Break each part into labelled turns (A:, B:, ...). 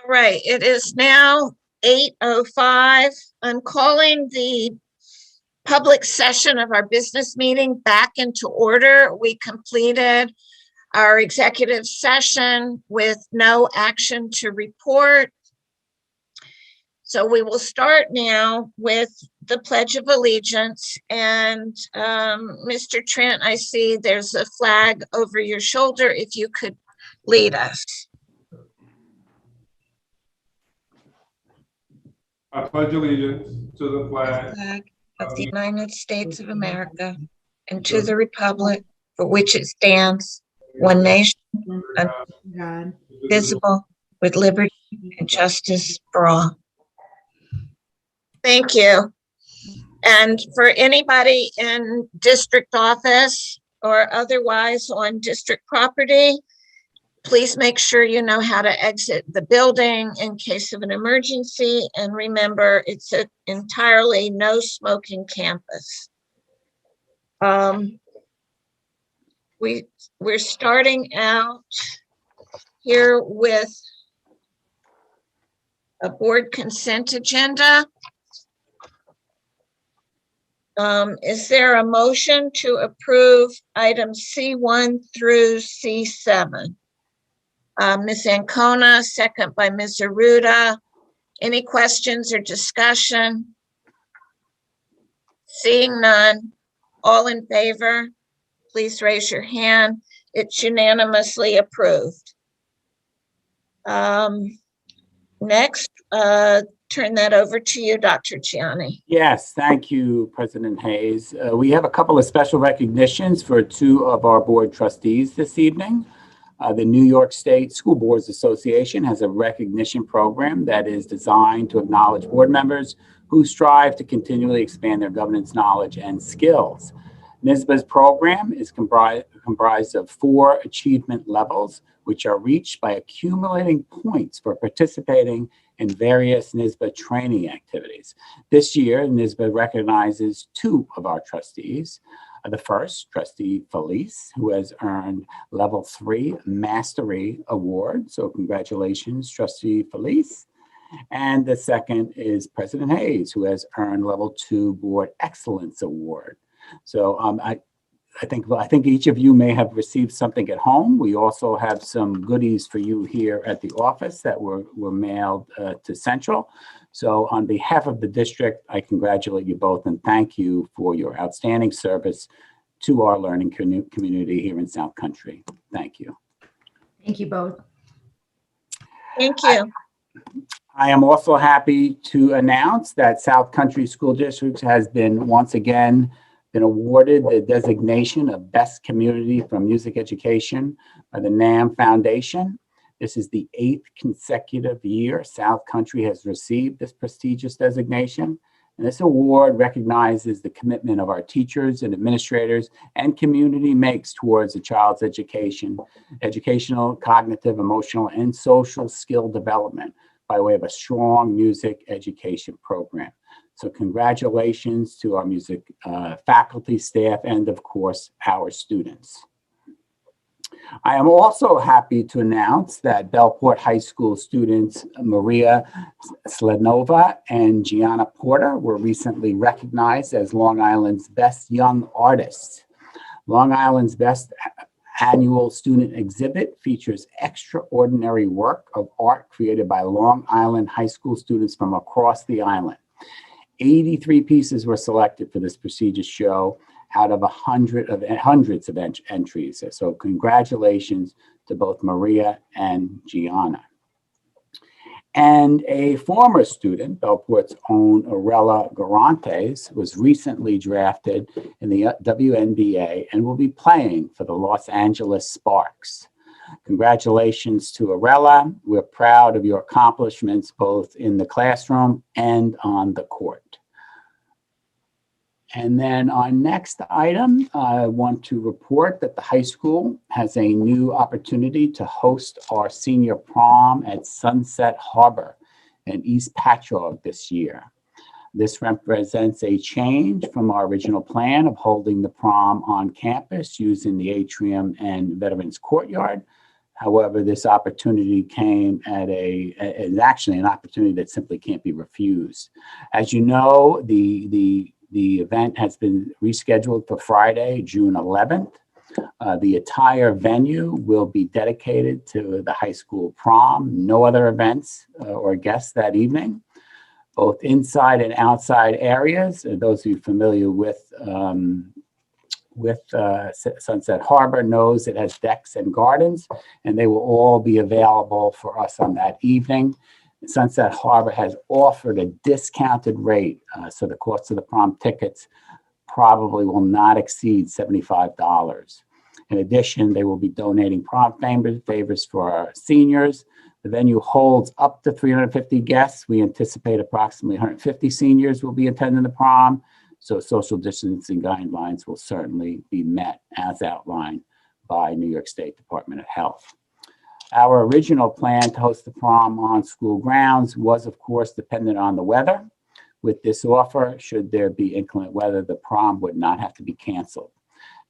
A: All right, it is now 8:05. I'm calling the public session of our business meeting back into order. We completed our executive session with no action to report. So we will start now with the Pledge of Allegiance. And Mr. Trent, I see there's a flag over your shoulder. If you could lead us.
B: I pledge allegiance to the flag
A: Of the United States of America and to the republic for which it stands, one nation,
C: God.
A: indivisible, with liberty and justice for all. Thank you. And for anybody in district office or otherwise on district property, please make sure you know how to exit the building in case of an emergency. And remember, it's an entirely no smoking campus. We're starting out here with a board consent agenda. Is there a motion to approve items C1 through C7? Ms. Ancona, second by Ms. Arruda. Any questions or discussion? Seeing none, all in favor, please raise your hand. It's unanimously approved. Next, turn that over to you, Dr. Gianni.
D: Yes, thank you, President Hayes. We have a couple of special recognitions for two of our board trustees this evening. The New York State School Boards Association has a recognition program that is designed to acknowledge board members who strive to continually expand their governance knowledge and skills. NYSBA's program is comprised of 4 achievement levels, which are reached by accumulating points for participating in various NYSBA training activities. This year, NYSBA recognizes 2 of our trustees. The first, Trustee Felice, who has earned Level 3 Mastery Award. So congratulations, Trustee Felice. And the second is President Hayes, who has earned Level 2 Board Excellence Award. So I think each of you may have received something at home. We also have some goodies for you here at the office that were mailed to Central. So on behalf of the district, I congratulate you both and thank you for your outstanding service to our learning community here in South Country. Thank you.
C: Thank you both.
A: Thank you.
D: I am also happy to announce that South Country School District has been once again awarded the designation of Best Community for Music Education by the NAM Foundation. This is the 8th consecutive year South Country has received this prestigious designation. And this award recognizes the commitment of our teachers and administrators and community makes towards a child's educational, cognitive, emotional, and social skill development by way of a strong music education program. So congratulations to our music faculty, staff, and of course, our students. I am also happy to announce that Bellport High School students Maria Slednova and Gianna Porter were recently recognized as Long Island's Best Young Artists. Long Island's Best Annual Student Exhibit features extraordinary work of art created by Long Island high school students from across the island. 83 pieces were selected for this prestigious show out of hundreds of entries. So congratulations to both Maria and Gianna. And a former student, Bellport's own Aurella Garantes, was recently drafted in the WNBA and will be playing for the Los Angeles Sparks. Congratulations to Aurella. We're proud of your accomplishments both in the classroom and on the court. And then our next item, I want to report that the high school has a new opportunity to host our senior prom at Sunset Harbor in East Patchogue this year. This represents a change from our original plan of holding the prom on campus using the atrium and Veterans Courtyard. However, this opportunity came is actually an opportunity that simply can't be refused. As you know, the event has been rescheduled for Friday, June 11th. The entire venue will be dedicated to the high school prom. No other events or guests that evening. Both inside and outside areas. Those of you familiar with Sunset Harbor knows it has decks and gardens, and they will all be available for us on that evening. Sunset Harbor has offered a discounted rate, so the cost of the prom tickets probably will not exceed $75. In addition, they will be donating prom favors for our seniors. The venue holds up to 350 guests. We anticipate approximately 150 seniors will be attending the prom. So social distancing guidelines will certainly be met as outlined by New York State Department of Health. Our original plan to host the prom on school grounds was, of course, dependent on the weather. With this offer, should there be inclement weather, the prom would not have to be canceled.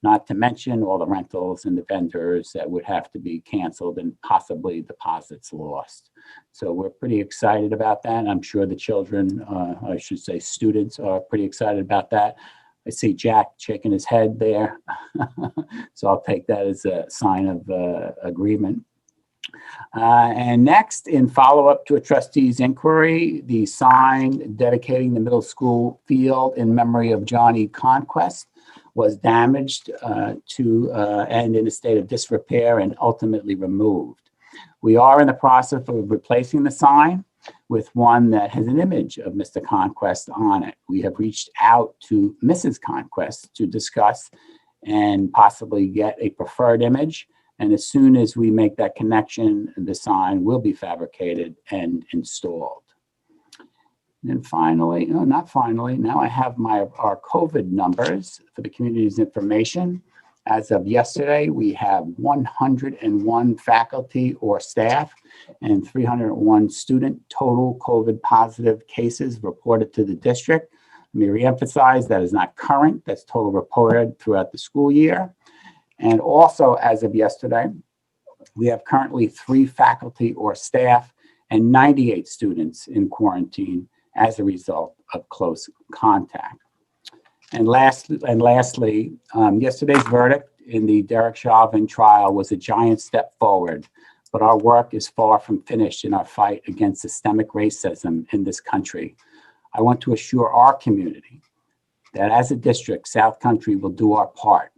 D: Not to mention all the rentals and the vendors that would have to be canceled and possibly deposits lost. So we're pretty excited about that. I'm sure the children, I should say students, are pretty excited about that. I see Jack shaking his head there. So I'll take that as a sign of agreement. And next, in follow-up to a trustee's inquiry, the sign dedicating the middle school field in memory of Johnny Conquest was damaged and in a state of disrepair and ultimately removed. We are in the process of replacing the sign with one that has an image of Mr. Conquest on it. We have reached out to Mrs. Conquest to discuss and possibly get a preferred image. And as soon as we make that connection, the sign will be fabricated and installed. And finally, no, not finally, now I have our COVID numbers for the community's information. As of yesterday, we have 101 faculty or staff and 301 student total COVID positive cases reported to the district. Let me reemphasize that is not current, that's total reported throughout the school year. And also, as of yesterday, we have currently 3 faculty or staff and 98 students in quarantine as a result of close contact. And lastly, yesterday's verdict in the Derek Chauvin trial was a giant step forward, but our work is far from finished in our fight against systemic racism in this country. I want to assure our community that as a district, South Country will do our part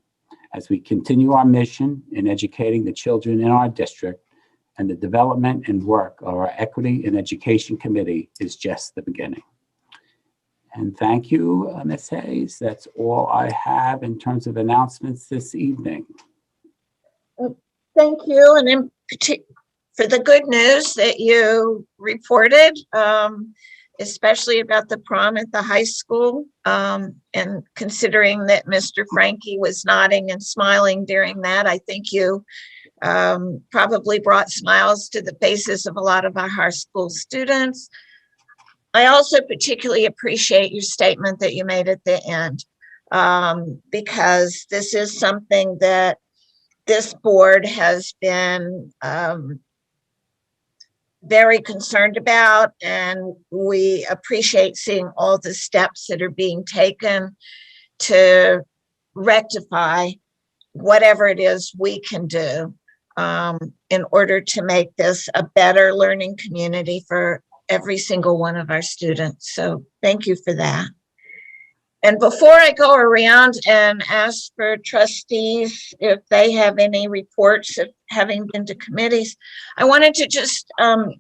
D: as we continue our mission in educating the children in our district, and the development and work of our Equity and Education Committee is just the beginning. And thank you, Ms. Hayes. That's all I have in terms of announcements this evening.
A: Thank you, and in particular for the good news that you reported, especially about the prom at the high school, and considering that Mr. Frankie was nodding and smiling during that, I think you probably brought smiles to the faces of a lot of our high school students. I also particularly appreciate your statement that you made at the end, because this is something that this board has been very concerned about, and we appreciate seeing all the steps that are being taken to rectify whatever it is we can do in order to make this a better learning community for every single one of our students. So thank you for that. And before I go around and ask for trustees if they have any reports of having been to committees, I wanted to just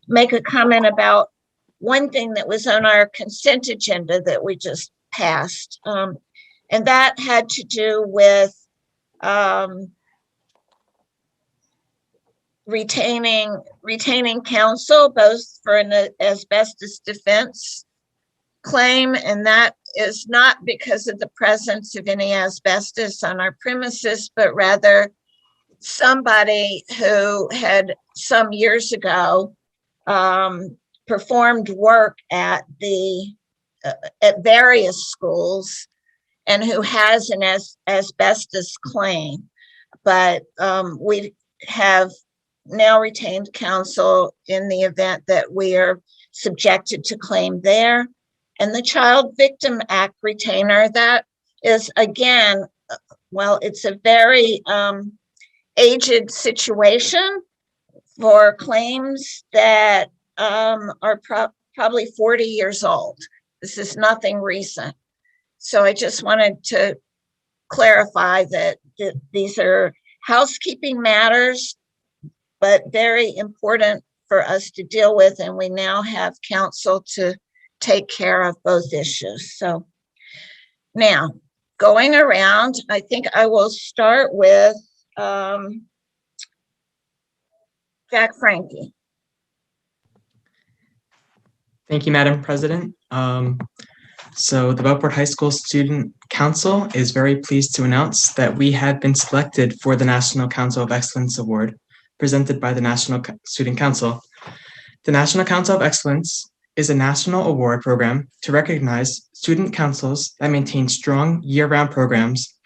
A: make a comment about one thing that was on our consent agenda that we just passed. And that had to do with retaining counsel, both for an asbestos defense claim, and that is not because of the presence of any asbestos on our premises, but rather somebody who had some years ago performed work at various schools and who has an asbestos claim. But we have now retained counsel in the event that we are subjected to claim there. And the Child Victim Act retainer, that is, again, well, it's a very aged situation for claims that are probably 40 years old. This is nothing recent. So I just wanted to clarify that these are housekeeping matters, but very important for us to deal with. And we now have counsel to take care of both issues. So now going around, I think I will start with Jack Frankie.
E: Thank you, Madam President. So the Buckport High School Student Council is very pleased to announce that we have been selected for the National Council of Excellence Award presented by the National Student Council. The National Council of Excellence is a national award program to recognize student councils that maintain strong year-round programs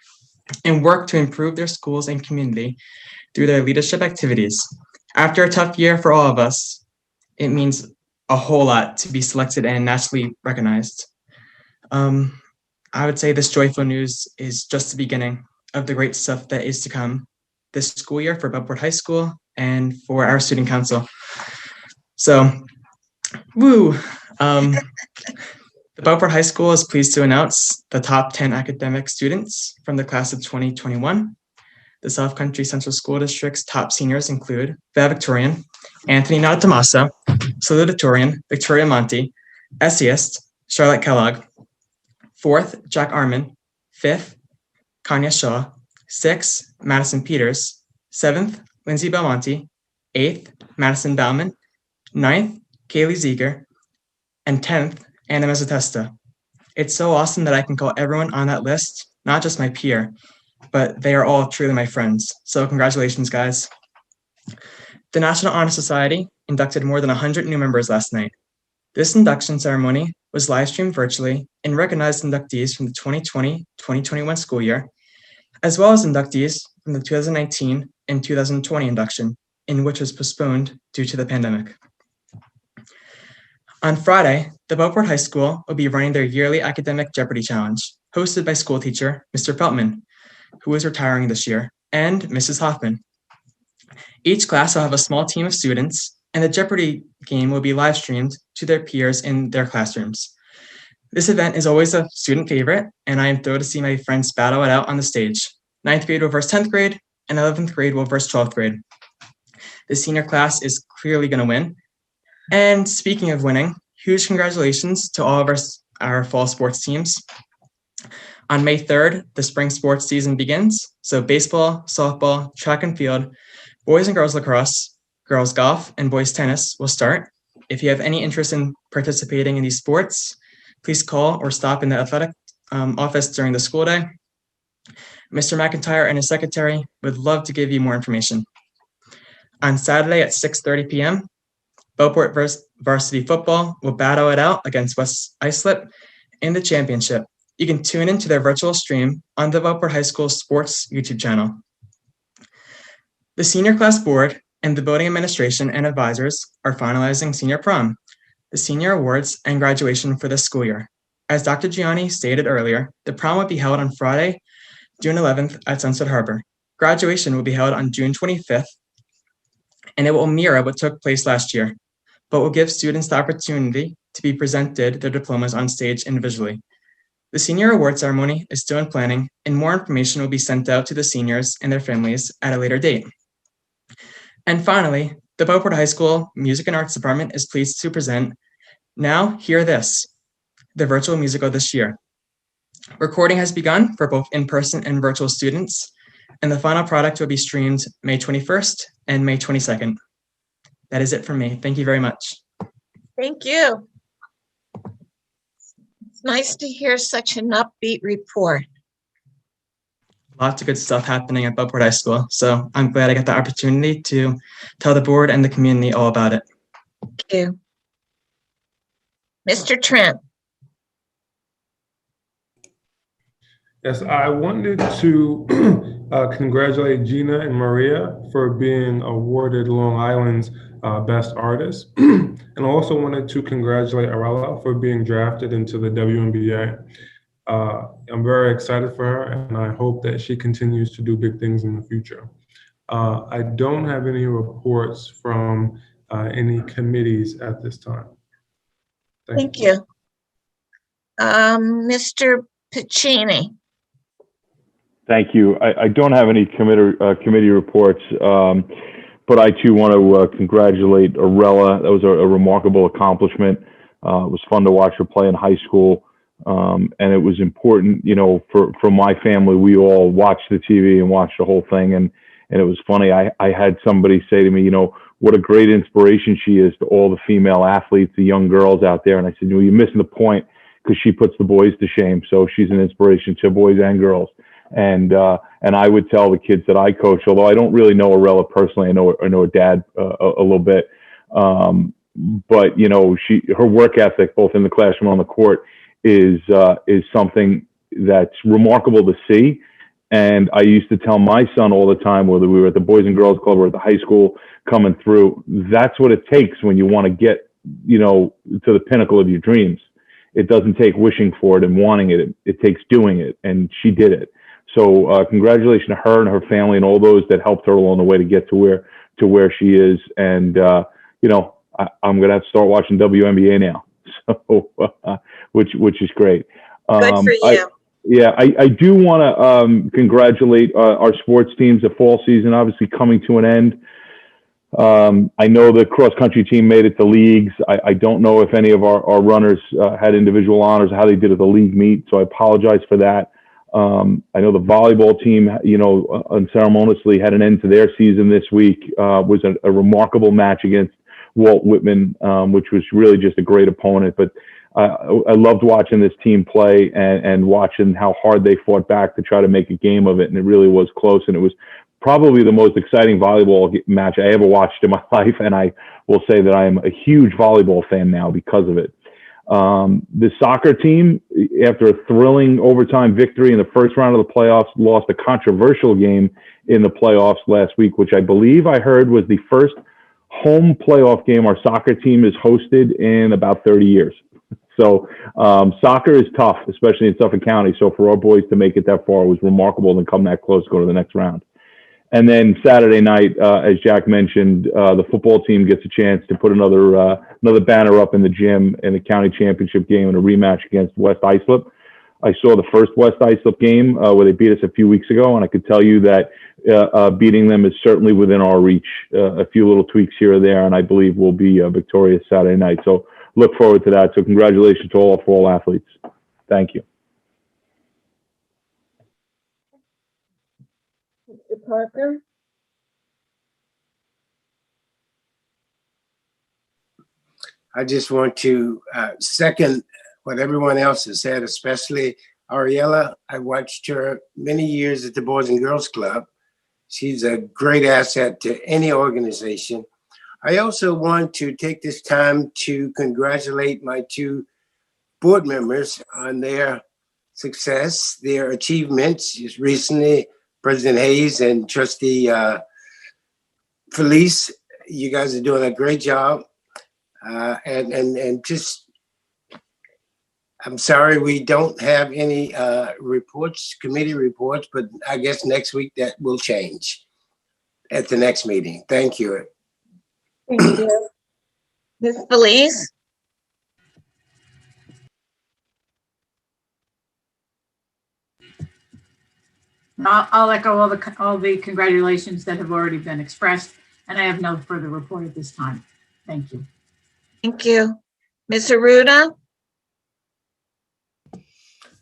E: and work to improve their schools and community through their leadership activities. After a tough year for all of us, it means a whole lot to be selected and nationally recognized. I would say this joyful news is just the beginning of the great stuff that is to come this school year for Buckport High School and for our student council. So, woo! The Buckport High School is pleased to announce the top 10 academic students from the class of 2021. The South Country Central School District's top seniors include valedictorian Anthony Nadatomasa, salutatorian Victoria Monti, essayist Charlotte Kellogg, 4th Jack Armin, 5th Kanya Shaw, 6th Madison Peters, 7th Lindsay Belmonte, 8th Madison Bauman, 9th Kaylee Ziegler, and 10th Anna Mezzatesta. It's so awesome that I can call everyone on that list, not just my peer, but they are all truly my friends. So congratulations, guys. The National Honor Society inducted more than 100 new members last night. This induction ceremony was live streamed virtually and recognized inductees from the 2020-2021 school year, as well as inductees from the 2019 and 2020 induction, in which was postponed due to the pandemic. On Friday, the Buckport High School will be running their yearly Academic Jeopardy Challenge, hosted by school teacher Mr. Feltman, who is retiring this year, and Mrs. Hoffman. Each class will have a small team of students, and the Jeopardy game will be live streamed to their peers in their classrooms. This event is always a student favorite, and I am thrilled to see my friends battle it out on the stage. 9th grade will verse 10th grade, and 11th grade will verse 12th grade. The senior class is clearly going to win. And speaking of winning, huge congratulations to all of our fall sports teams. On May 3rd, the spring sports season begins. So baseball, softball, track and field, boys and girls lacrosse, girls golf, and boys tennis will start. If you have any interest in participating in these sports, please call or stop in the athletic office during the school day. Mr. McIntyre and his secretary would love to give you more information. On Saturday at 6:30 p.m., Buckport varsity football will battle it out against West Islip in the championship. You can tune into their virtual stream on the Buckport High School Sports YouTube channel. The senior class board and the building administration and advisors are finalizing senior prom, the senior awards, and graduation for this school year. As Dr. Gianni stated earlier, the prom will be held on Friday, June 11th at Sunset Harbor. Graduation will be held on June 25th, and it will mirror what took place last year, but will give students the opportunity to be presented their diplomas on stage individually. The senior award ceremony is still in planning, and more information will be sent out to the seniors and their families at a later date. And finally, the Buckport High School Music and Arts Department is pleased to present Now Hear This, the virtual musical this year. Recording has begun for both in-person and virtual students, and the final product will be streamed May 21st and May 22nd. That is it for me. Thank you very much.
A: Thank you. It's nice to hear such an upbeat report.
E: Lots of good stuff happening at Buckport High School, so I'm glad I got the opportunity to tell the board and the community all about it.
A: Thank you. Mr. Trent.
B: Yes, I wanted to congratulate Gina and Maria for being awarded Long Island's Best Artist. And also wanted to congratulate Arella for being drafted into the WNBA. I'm very excited for her, and I hope that she continues to do big things in the future. I don't have any reports from any committees at this time.
A: Thank you. Mr. Piccini.
F: Thank you. I don't have any committee reports, but I too want to congratulate Arella. That was a remarkable accomplishment. It was fun to watch her play in high school, and it was important, you know, for my family. We all watched the TV and watched the whole thing, and it was funny. I had somebody say to me, you know, what a great inspiration she is to all the female athletes, the young girls out there. And I said, well, you're missing the point, because she puts the boys to shame. So she's an inspiration to boys and girls. And I would tell the kids that I coach, although I don't really know Arella personally, I know her dad a little bit, but you know, her work ethic, both in the classroom and on the court, is something that's remarkable to see. And I used to tell my son all the time, whether we were at the Boys and Girls Club or at the high school coming through, that's what it takes when you want to get, you know, to the pinnacle of your dreams. It doesn't take wishing for it and wanting it. It takes doing it. And she did it. So congratulations to her and her family and all those that helped her along the way to get to where she is. And, you know, I'm going to have to start watching WNBA now, so which is great.
A: Good for you.
F: I do want to congratulate our sports teams. The fall season obviously coming to an end. I know the cross-country team made it to leagues. I don't know if any of our runners had individual honors, how they did at the league meet, so I apologize for that. I know the volleyball team, you know, unceremoniously had an end to their season this week. Was a remarkable match against Walt Whitman, which was really just a great opponent. But I loved watching this team play and watching how hard they fought back to try to make a game of it. And it really was close. And it was probably the most exciting volleyball match I ever watched in my life. And I will say that I am a huge volleyball fan now because of it. The soccer team, after a thrilling overtime victory in the first round of the playoffs, lost a controversial game in the playoffs last week, which I believe I heard was the first home playoff game our soccer team has hosted in about 30 years. So soccer is tough, especially in Suffolk County. So for our boys to make it that far was remarkable and come that close to go to the next round. And then Saturday night, as Jack mentioned, the football team gets a chance to put another banner up in the gym in the county championship game in a rematch against West Islip. I saw the first West Islip game where they beat us a few weeks ago, and I could tell you that beating them is certainly within our reach. A few little tweaks here or there, and I believe we'll be victorious Saturday night. So look forward to that. So congratulations to all athletes. Thank you.
A: Mr. Parker?
G: I just want to second what everyone else has said, especially Ariella. I watched her many years at the Boys and Girls Club. She's a great asset to any organization. I also want to take this time to congratulate my two board members on their success, their achievements. Just recently, President Hayes and Trustee Felice, you guys are doing a great job. And just, I'm sorry we don't have any reports, committee reports, but I guess next week that will change at the next meeting. Thank you.
A: Thank you. Ms. Felice?
C: I'll echo all the congratulations that have already been expressed, and I have no further report at this time. Thank you.
A: Thank you. Ms. Aruda?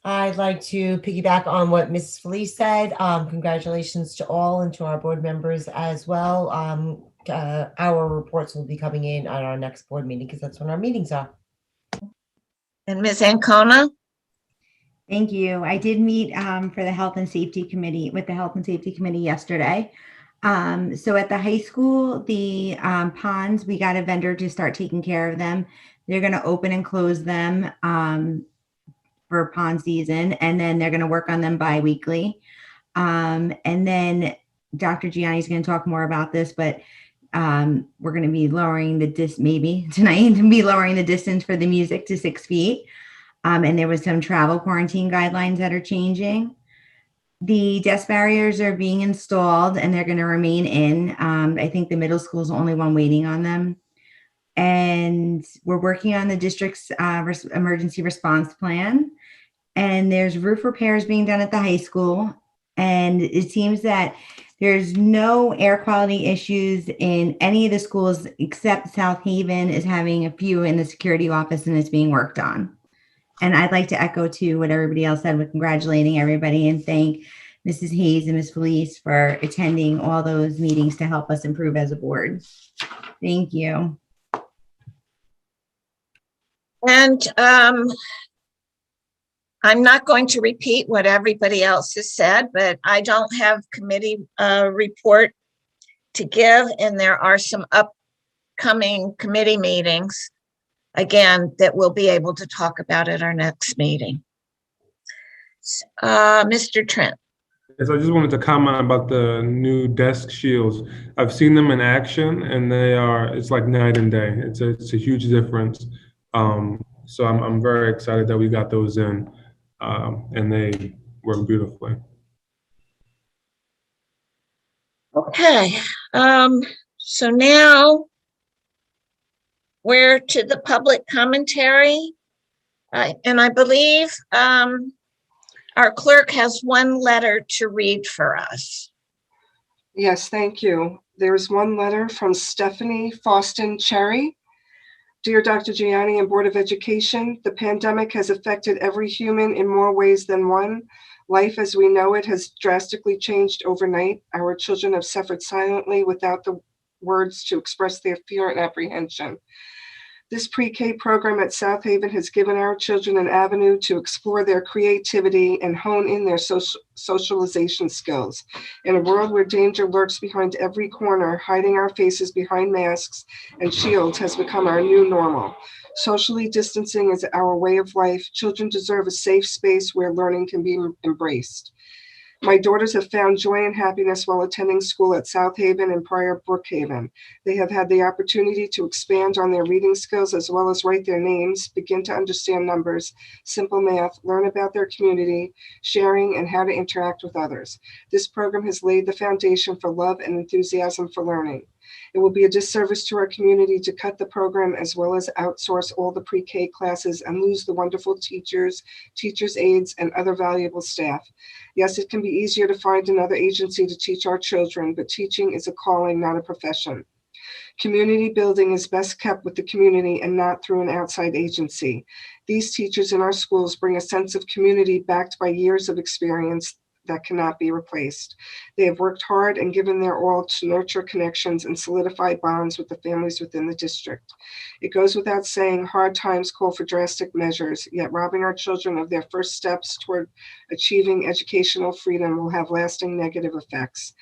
H: I'd like to piggyback on what Mrs. Felice said. Congratulations to all and to our board members as well. Our reports will be coming in at our next board meeting because that's when our meetings are.
A: And Ms. Ancona?
I: Thank you. I did meet for the Health and Safety Committee with the Health and Safety Committee yesterday. So at the high school, the ponds, we got a vendor to start taking care of them. They're going to open and close them for pond season, and then they're going to work on them bi-weekly. And then Dr. Gianni's going to talk more about this, but we're going to be lowering the maybe tonight to be lowering the distance for the music to 6 feet. And there was some travel quarantine guidelines that are changing. The desk barriers are being installed and they're going to remain in. I think the middle school is the only one waiting on them. And we're working on the district's emergency response plan. And there's roof repairs being done at the high school. And it seems that there's no air quality issues in any of the schools except South Haven is having a few in the security office and it's being worked on. And I'd like to echo to what everybody else said with congratulating everybody and thank Mrs. Hayes and Ms. Felice for attending all those meetings to help us improve as a board. Thank you.
A: And I'm not going to repeat what everybody else has said, but I don't have committee report to give, and there are some upcoming committee meetings, again, that we'll be able to talk about at our next meeting. Mr. Trent.
B: Yes, I just wanted to comment about the new desk shields. I've seen them in action, and it's like night and day. It's a huge difference. So I'm very excited that we got those in, and they work beautifully.
A: Okay, so now we're to the public commentary. And I believe our clerk has one letter to read for us.
J: Yes, thank you. There's one letter from Stephanie Faustin Cherry. Dear Dr. Gianni and Board of Education, the pandemic has affected every human in more ways than one. Life as we know it has drastically changed overnight. Our children have suffered silently without the words to express their fear and apprehension. This pre-K program at South Haven has given our children an avenue to explore their creativity and hone in their socialization skills. In a world where danger lurks behind every corner, hiding our faces behind masks and shields has become our new normal. Socially distancing is our way of life. Children deserve a safe space where learning can be embraced. My daughters have found joy and happiness while attending school at South Haven and prior Brookhaven. They have had the opportunity to expand on their reading skills as well as write their names, begin to understand numbers, simple math, learn about their community, sharing, and how to interact with others. This program has laid the foundation for love and enthusiasm for learning. It will be a disservice to our community to cut the program as well as outsource all the pre-K classes and lose the wonderful teachers, teachers' aides, and other valuable staff. Yes, it can be easier to find another agency to teach our children, but teaching is a calling, not a profession. Community building is best kept with the community and not through an outside agency. These teachers in our schools bring a sense of community backed by years of experience that cannot be replaced. They have worked hard and given their all to nurture connections and solidify bonds with the families within the district. It goes without saying, hard times call for drastic measures, yet robbing our children of their first steps toward achieving educational freedom will have lasting negative effects.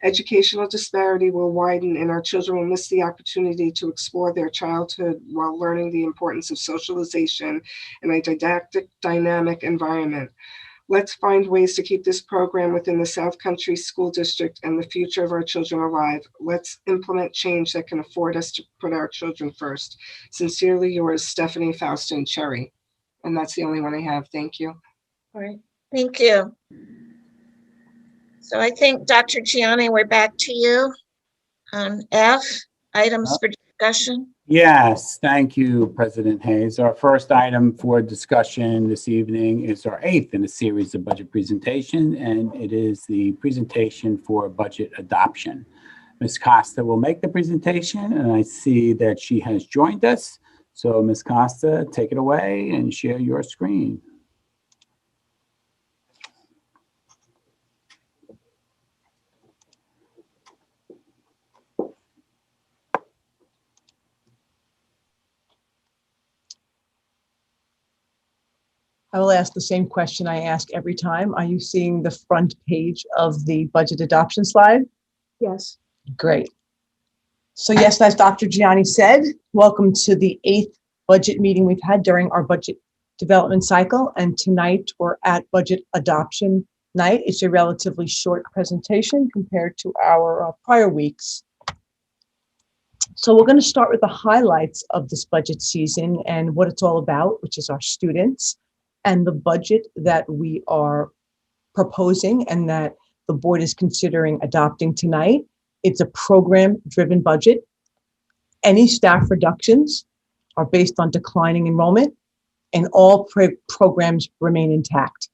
J: Educational disparity will widen and our children will miss the opportunity to explore their childhood while learning the importance of socialization in a didactic, dynamic environment. Let's find ways to keep this program within the South Country School District and the future of our children alive. Let's implement change that can afford us to put our children first. Sincerely yours, Stephanie Faustin Cherry. And that's the only one I have. Thank you.
A: All right, thank you. So I think, Dr. Gianni, we're back to you on F, items for discussion.
D: Yes, thank you, President Hayes. Our first item for discussion this evening is our 8th in a series of budget presentation, and it is the presentation for budget adoption. Ms. Costa will make the presentation, and I see that she has joined us. So Ms. Costa, take it away and share your screen.
K: I will ask the same question I ask every time. Are you seeing the front page of the budget adoption slide?
L: Yes.
K: Great. So yes, as Dr. Gianni said, welcome to the 8th budget meeting we've had during our budget development cycle. And tonight we're at budget adoption night. It's a relatively short presentation compared to our prior weeks. So we're going to start with the highlights of this budget season and what it's all about, which is our students and the budget that we are proposing and that the board is considering adopting tonight. It's a program-driven budget. Any staff reductions are based on declining enrollment, and all programs remain intact.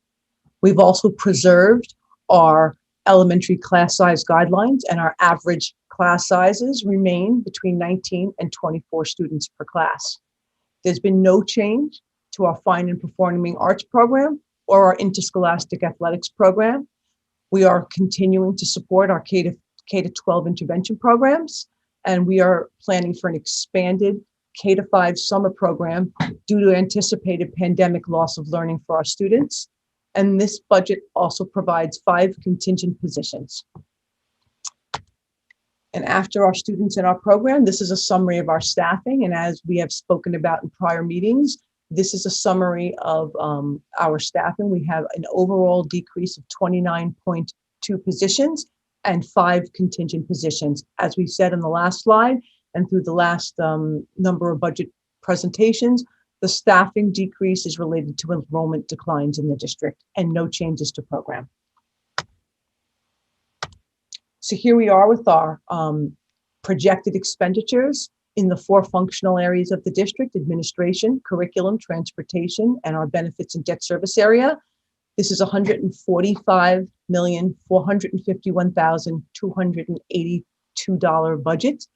K: We've also preserved our elementary class size guidelines, and our average class sizes remain between 19 and 24 students per class. There's been no change to our fine and performing arts program or our interscholastic athletics program. We are continuing to support our K-12 intervention programs, and we are planning for an expanded K-5 summer program due to anticipated pandemic loss of learning for our students. And this budget also provides 5 contingent positions. And after our students in our program, this is a summary of our staffing. And as we have spoken about in prior meetings, this is a summary of our staffing. We have an overall decrease of 29.2 positions and 5 contingent positions. As we said in the last slide and through the last number of budget presentations, the staffing decrease is related to enrollment declines in the district and no changes to program. So here we are with our projected expenditures in the 4 functional areas of the district: administration, curriculum, transportation, and our benefits and debt service area. This is $145,451,282 budget.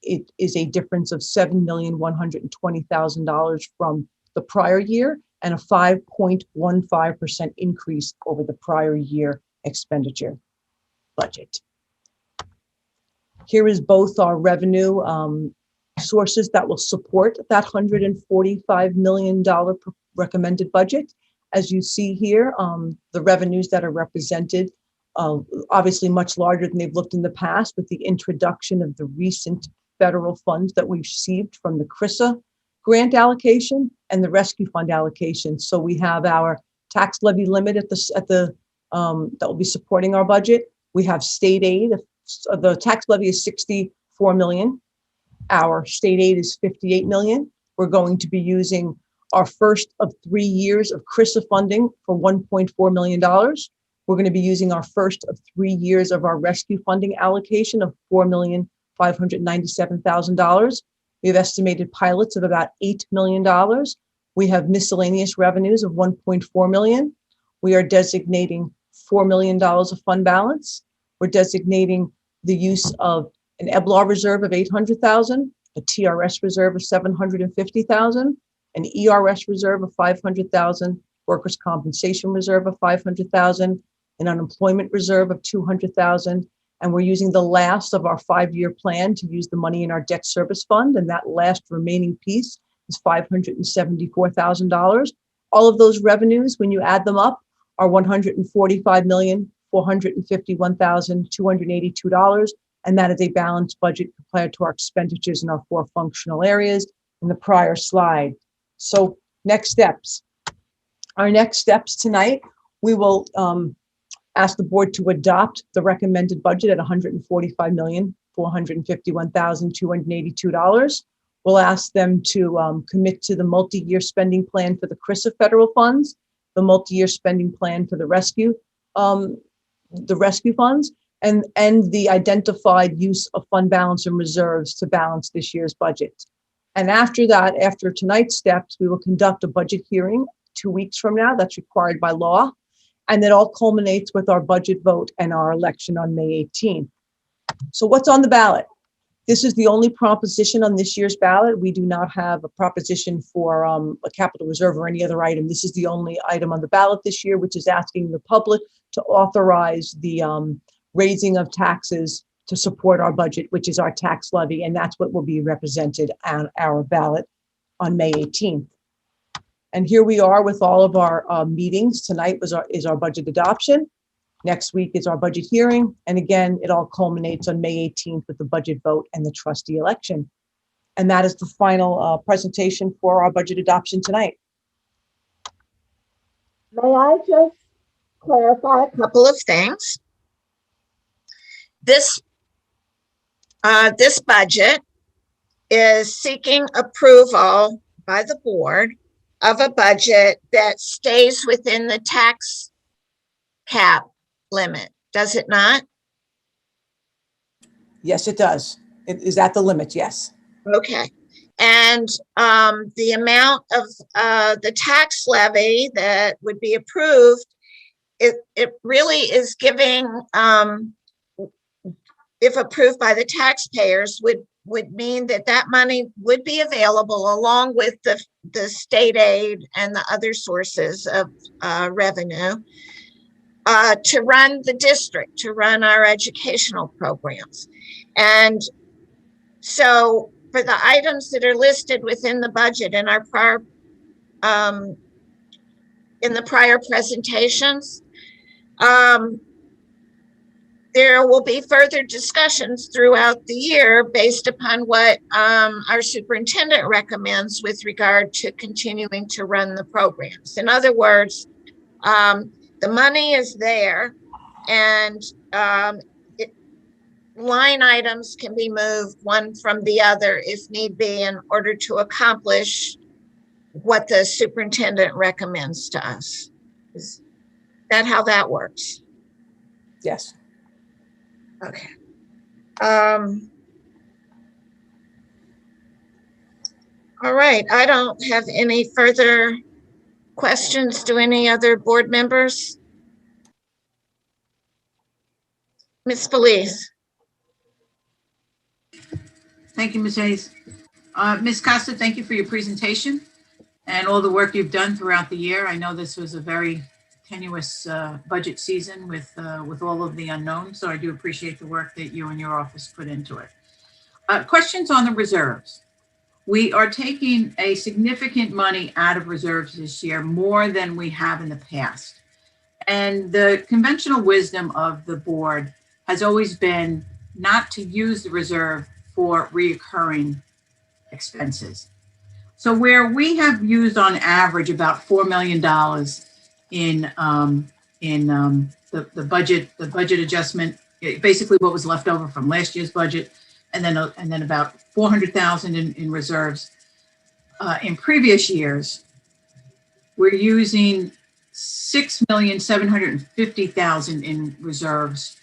K: It is a difference of $7,120,000 from the prior year and a 5.15% increase over the prior year expenditure budget. Here is both our revenue sources that will support that $145 million recommended budget. As you see here, the revenues that are represented, obviously much larger than they've looked in the past, with the introduction of the recent federal funds that we've received from the CRISA grant allocation and the rescue fund allocation. So we have our tax levy limit that will be supporting our budget. We have state aid. The tax levy is $64 million. Our state aid is $58 million. We're going to be using our first of 3 years of CRISA funding for $1.4 million. We're going to be using our first of 3 years of our rescue funding allocation of $4,597,000. We have estimated pilots of about $8 million. We have miscellaneous revenues of $1.4 million. We are designating $4 million of fund balance. We're designating the use of an EBLAR reserve of $800,000, a TRS reserve of $750,000, an ERS reserve of $500,000, workers' compensation reserve of $500,000, an unemployment reserve of $200,000, and we're using the last of our 5-year plan to use the money in our debt service fund, and that last remaining piece is $574,000. All of those revenues, when you add them up, are $145,451,282, and that is a balanced budget compared to our expenditures in our 4 functional areas in the prior slide. So next steps. Our next steps tonight, we will ask the board to adopt the recommended budget at $145,451,282. We'll ask them to commit to the multi-year spending plan for the CRISA federal funds, the multi-year spending plan for the rescue funds, and the identified use of fund balance and reserves to balance this year's budget. And after that, after tonight's steps, we will conduct a budget hearing 2 weeks from now. That's required by law. And it all culminates with our budget vote and our election on May 18th. So what's on the ballot? This is the only proposition on this year's ballot. We do not have a proposition for a capital reserve or any other item. This is the only item on the ballot this year, which is asking the public to authorize the raising of taxes to support our budget, which is our tax levy. And that's what will be represented on our ballot on May 18th. And here we are with all of our meetings. Tonight is our budget adoption. Next week is our budget hearing. And again, it all culminates on May 18th with the budget vote and the trustee election. And that is the final presentation for our budget adoption tonight.
A: May I just clarify a couple of things? This budget is seeking approval by the board of a budget that stays within the tax cap limit, does it not?
K: Yes, it does. It is at the limit, yes.
A: Okay. And the amount of the tax levy that would be approved, it really is giving, if approved by the taxpayers, would mean that that money would be available along with the state aid and the other sources of revenue to run the district, to run our educational programs. And so for the items that are listed within the budget in our prior presentations, there will be further discussions throughout the year based upon what our superintendent recommends with regard to continuing to run the programs. In other words, the money is there, and line items can be moved one from the other if need be in order to accomplish what the superintendent recommends to us. Is that how that works?
K: Yes.
A: Okay. All right, I don't have any further questions. Do any other board members? Ms. Felice.
C: Thank you, Ms. Hayes. Ms. Costa, thank you for your presentation and all the work you've done throughout the year. I know this was a very tenuous budget season with all of the unknowns, so I do appreciate the work that you and your office put into it. Questions on the reserves. We are taking a significant money out of reserves this year, more than we have in the past. And the conventional wisdom of the board has always been not to use the reserve for reoccurring expenses. So where we have used on average about $4 million in the budget adjustment, basically what was left over from last year's budget, and then about 400,000 in reserves. In previous years, we're using 6,750,000 in reserves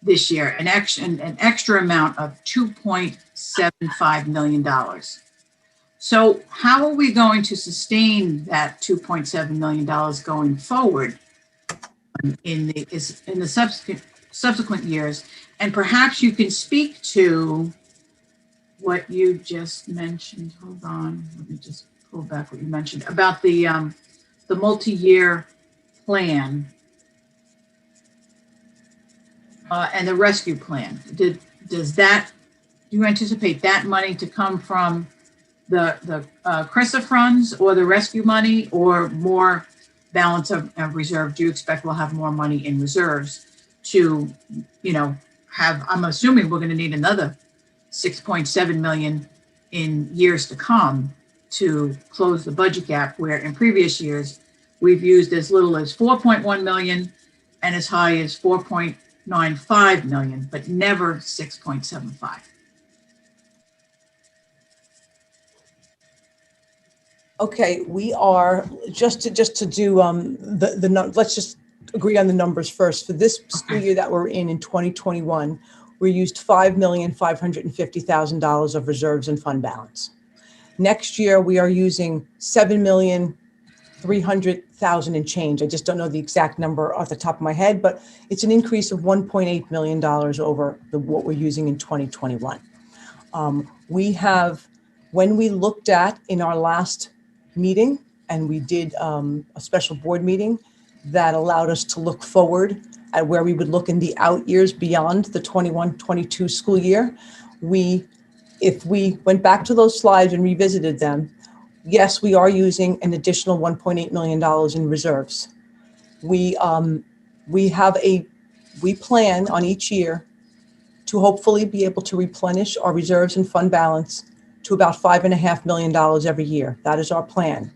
C: this year, an extra amount of $2.75 million. So how are we going to sustain that $2.7 million going forward in the subsequent years? And perhaps you can speak to what you just mentioned. Hold on, let me just pull back what you mentioned about the multi-year plan and the rescue plan. Do you anticipate that money to come from the CRISA funds or the rescue money, or more balance of reserve? Do you expect we'll have more money in reserves to, I'm assuming we're going to need another 6.7 million in years to come to close the budget gap, where in previous years we've used as little as 4.1 million and as high as 4.95 million, but never 6.75.
K: Okay, we are just to do let's just agree on the numbers first. For this school year that we're in 2021, we used $5,550,000 of reserves and fund balance. Next year we are using $7,300,000 and change. I just don't know the exact number off the top of my head, but it's an increase of $1.8 million over what we're using in 2021. We have, when we looked at in our last meeting, and we did a special board meeting that allowed us to look forward at where we would look in the out years beyond the 21-22 school year. If we went back to those slides and revisited them, yes, we are using an additional $1.8 million in reserves. We plan on each year to hopefully be able to replenish our reserves and fund balance to about $5.5 million every year. That is our plan.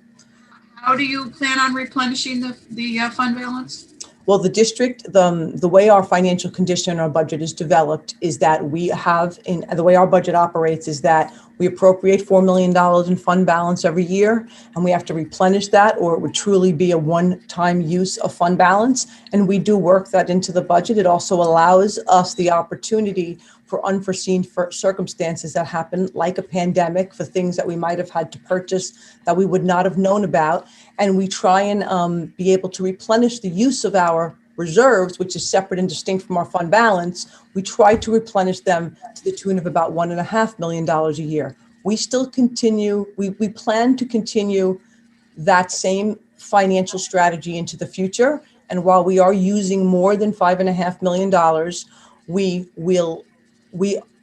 C: How do you plan on replenishing the fund balance?
K: Well, the district, the way our financial condition and our budget is developed is that we have, the way our budget operates is that we appropriate $4 million in fund balance every year, and we have to replenish that, or it would truly be a one-time use of fund balance. And we do work that into the budget. It also allows us the opportunity for unforeseen circumstances that happen, like a pandemic, for things that we might have had to purchase that we would not have known about. And we try and be able to replenish the use of our reserves, which is separate and distinct from our fund balance. We try to replenish them to the tune of about $1.5 million a year. We still continue, we plan to continue that same financial strategy into the future. And while we are using more than $5.5 million,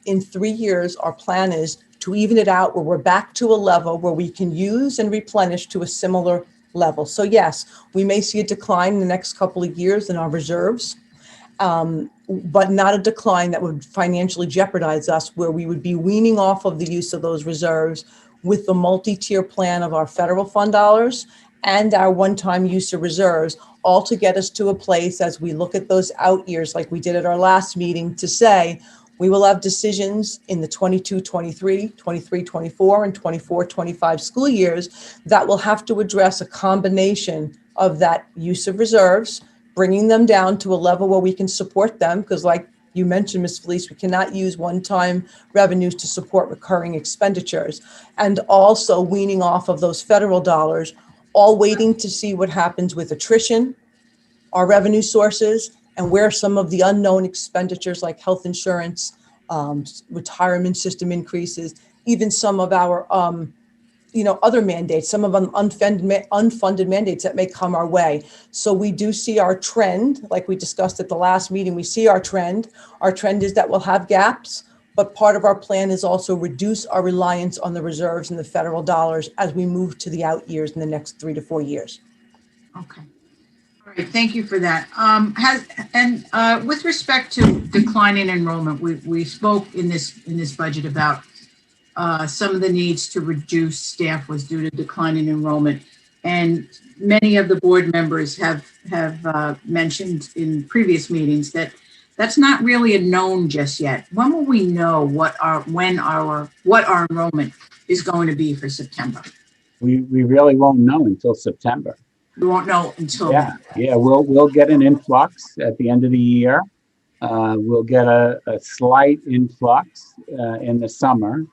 K: in 3 years, our plan is to even it out where we're back to a level where we can use and replenish to a similar level. So yes, we may see a decline in the next couple of years in our reserves, but not a decline that would financially jeopardize us, where we would be weaning off of the use of those reserves with the multi-tier plan of our federal fund dollars and our one-time use of reserves, all to get us to a place as we look at those out years, like we did at our last meeting, to say, we will have decisions in the 22-23, 23-24, and 24-25 school years that will have to address a combination of that use of reserves, bringing them down to a level where we can support them, because like you mentioned, Ms. Felice, we cannot use one-time revenues to support recurring expenditures, and also weaning off of those federal dollars, all waiting to see what happens with attrition, our revenue sources, and where some of the unknown expenditures like health insurance, retirement system increases, even some of our, other mandates, some of them unfunded mandates that may come our way. So we do see our trend, like we discussed at the last meeting, we see our trend. Our trend is that we'll have gaps, but part of our plan is also reduce our reliance on the reserves and the federal dollars as we move to the out years in the next 3 to 4 years.
C: Okay. All right, thank you for that. With respect to declining enrollment, we spoke in this budget about some of the needs to reduce staff was due to declining enrollment, and many of the board members have mentioned in previous meetings that that's not really a known just yet. When will we know what our enrollment is going to be for September?
D: We really won't know until September.
C: We won't know until
D: Yeah. We'll get an influx at the end of the year. We'll get a slight influx in the summer,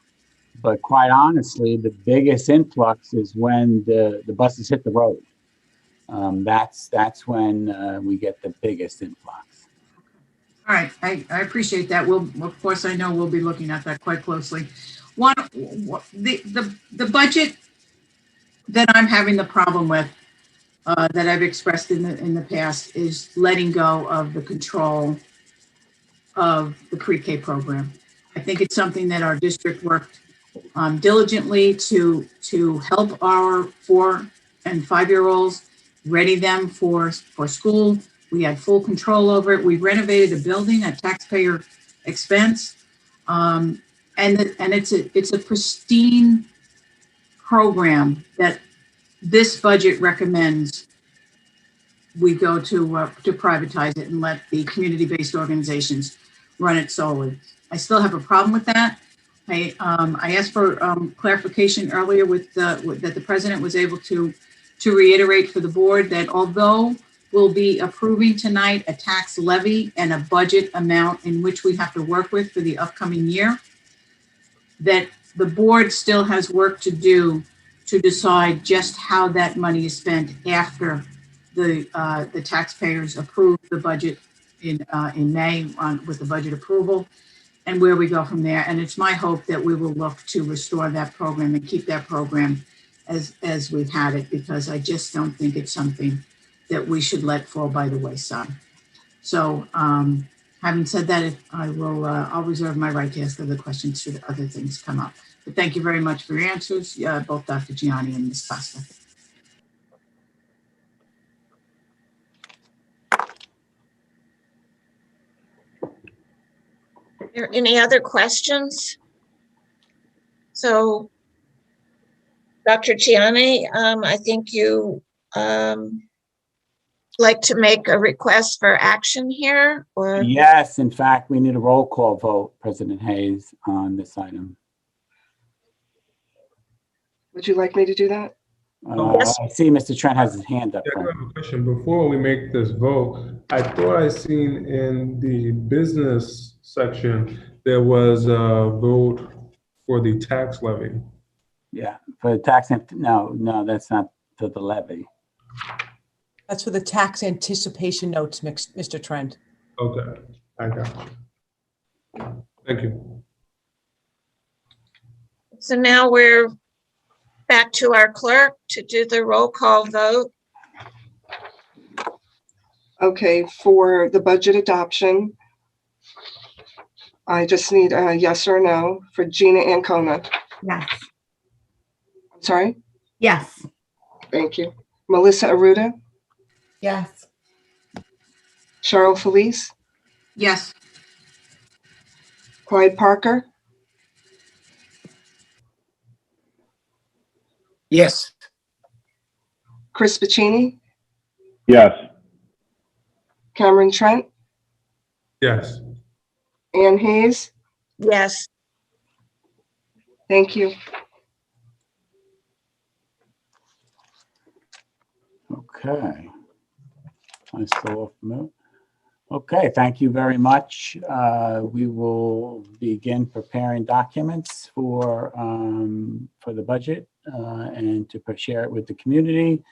D: but quite honestly, the biggest influx is when the buses hit the road. That's when we get the biggest influx.
C: All right, I appreciate that. Of course, I know we'll be looking at that quite closely. The budget that I'm having the problem with, that I've expressed in the past, is letting go of the control of the pre-K program. I think it's something that our district worked diligently to help our 4 and 5-year-olds, ready them for school. We had full control over it. We renovated a building at taxpayer expense, and it's a pristine program that this budget recommends we go to privatize it and let the community-based organizations run it solely. I still have a problem with that. I asked for clarification earlier that the president was able to reiterate for the board that although we'll be approving tonight a tax levy and a budget amount in which we have to work with for the upcoming year, that the board still has work to do to decide just how that money is spent after the taxpayers approve the budget in May with the budget approval, and where we go from there. And it's my hope that we will look to restore that program and keep that program as we've had it, because I just don't think it's something that we should let fall by the wayside. So having said that, I'll reserve my right to ask other questions should other things come up. But thank you very much for your answers, both Dr. Gianni and Ms. Costa.
A: Are there any other questions? So, Dr. Gianni, I think you like to make a request for action here, or?
D: Yes, in fact, we need a roll call vote, President Hayes, on this item.
J: Would you like me to do that?
A: Yes.
D: I see Mr. Trent has his hand up.
B: Yeah, I have a question. Before we make this vote, I thought I seen in the business section, there was a vote for the tax levy.
D: Yeah, for the tax, no, that's not to the levy.
K: That's for the tax anticipation notes, Mr. Trent.
B: Okay, I got you. Thank you.
A: So now we're back to our clerk to do the roll call vote.
J: Okay, for the budget adoption, I just need a yes or no for Gina Ancona.
I: Yes.
J: I'm sorry?
I: Yes.
J: Thank you. Melissa Aruda,
H: Yes.
J: Cheryl Felice,
C: Yes.
J: Clyde Parker,
G: Yes.
J: Chris Piccini,
F: Yes.
J: Cameron Trent,
B: Yes.
J: Ann Hayes.
A: Yes.
J: Thank you.
D: Okay. I still off mute. Okay, thank you very much. We will begin preparing documents for the budget and to share it with the community,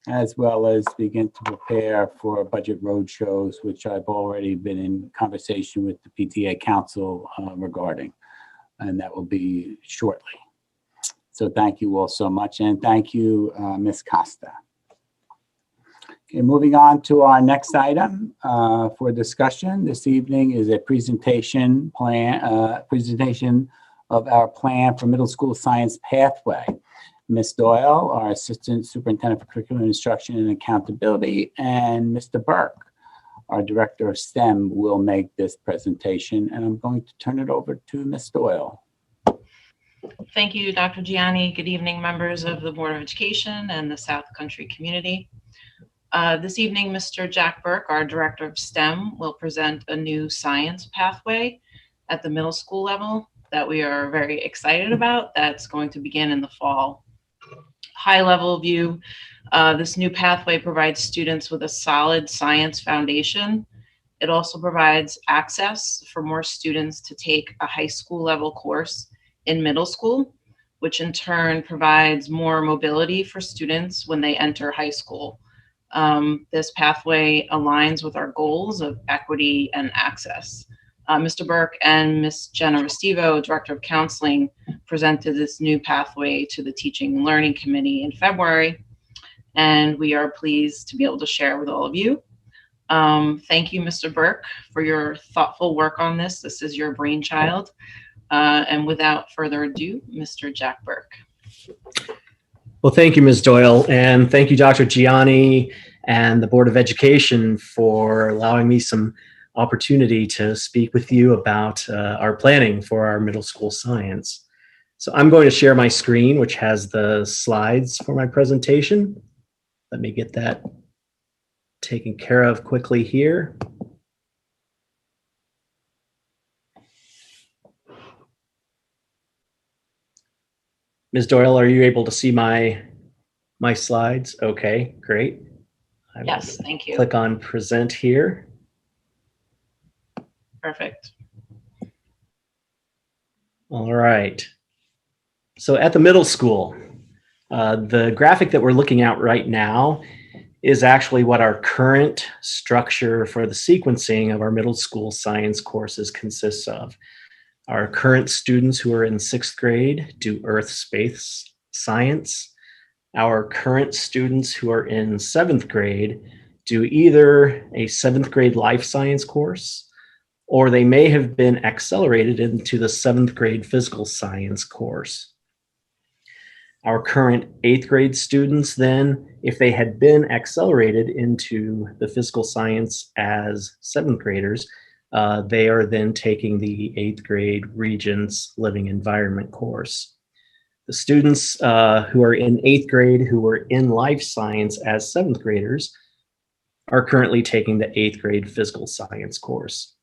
D: as well as begin to prepare for budget roadshows, which I've already been in conversation with the PTA Council regarding, and that will be shortly. So thank you all so much, and thank you, Ms. Costa. Okay, moving on to our next item for discussion this evening is a presentation of our plan for middle school science pathway. Ms. Doyle, our Assistant Superintendent for Curriculum Instruction and Accountability, and Mr. Burke, our Director of STEM, will make this presentation, and I'm going to turn it over to Ms. Doyle.
L: Thank you, Dr. Gianni. Good evening, members of the Board of Education and the South Country community. This evening, Mr. Jack Burke, our Director of STEM, will present a new science pathway at the middle school level that we are very excited about. That's going to begin in the fall. High level view, this new pathway provides students with a solid science foundation. It also provides access for more students to take a high school level course in middle school, which in turn provides more mobility for students when they enter high school. This pathway aligns with our goals of equity and access. Mr. Burke and Ms. Jenna Restivo, Director of Counseling, presented this new pathway to the Teaching and Learning Committee in February, and we are pleased to be able to share with all of you. Thank you, Mr. Burke, for your thoughtful work on this. This is your brainchild. And without further ado, Mr. Jack Burke.
M: Well, thank you, Ms. Doyle, and thank you, Dr. Gianni and the Board of Education for allowing me some opportunity to speak with you about our planning for our middle school science. So I'm going to share my screen, which has the slides for my presentation. Let me get that taken care of quickly here. Ms. Doyle, are you able to see my slides? Okay, great.
L: Yes, thank you.
M: Click on present here.
L: Perfect.
M: All right. So at the middle school, the graphic that we're looking at right now is actually what our current structure for the sequencing of our middle school science courses consists of. Our current students who are in 6th grade do Earth Space Science. Our current students who are in 7th grade do either a 7th grade life science course, or they may have been accelerated into the 7th grade physical science course. Our current 8th grade students then, if they had been accelerated into the physical science as 7th graders, they are then taking the 8th grade Regents Living Environment course. The students who are in 8th grade who were in life science as 7th graders are currently taking the 8th grade physical science course.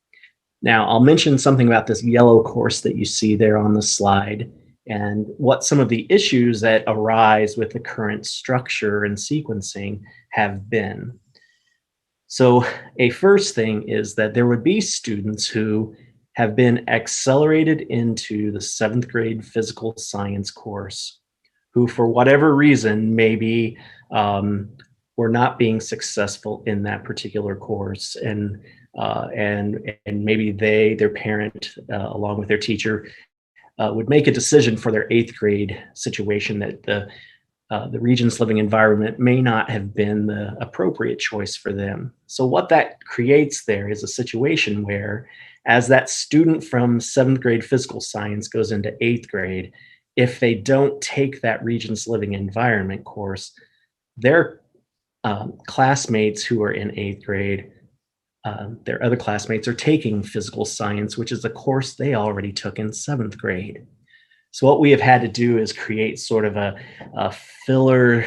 M: Now, I'll mention something about this yellow course that you see there on the slide and what some of the issues that arise with the current structure and sequencing have been. So a first thing is that there would be students who have been accelerated into the 7th grade physical science course, who for whatever reason, maybe were not being successful in that particular course. And maybe their parent, along with their teacher, would make a decision for their 8th grade situation that the Regents living environment may not have been the appropriate choice for them. So what that creates there is a situation where, as that student from 7th grade physical science goes into 8th grade, if they don't take that Regents living environment course, their classmates who are in 8th grade, their other classmates are taking physical science, which is a course they already took in 7th grade. So what we have had to do is create sort of a filler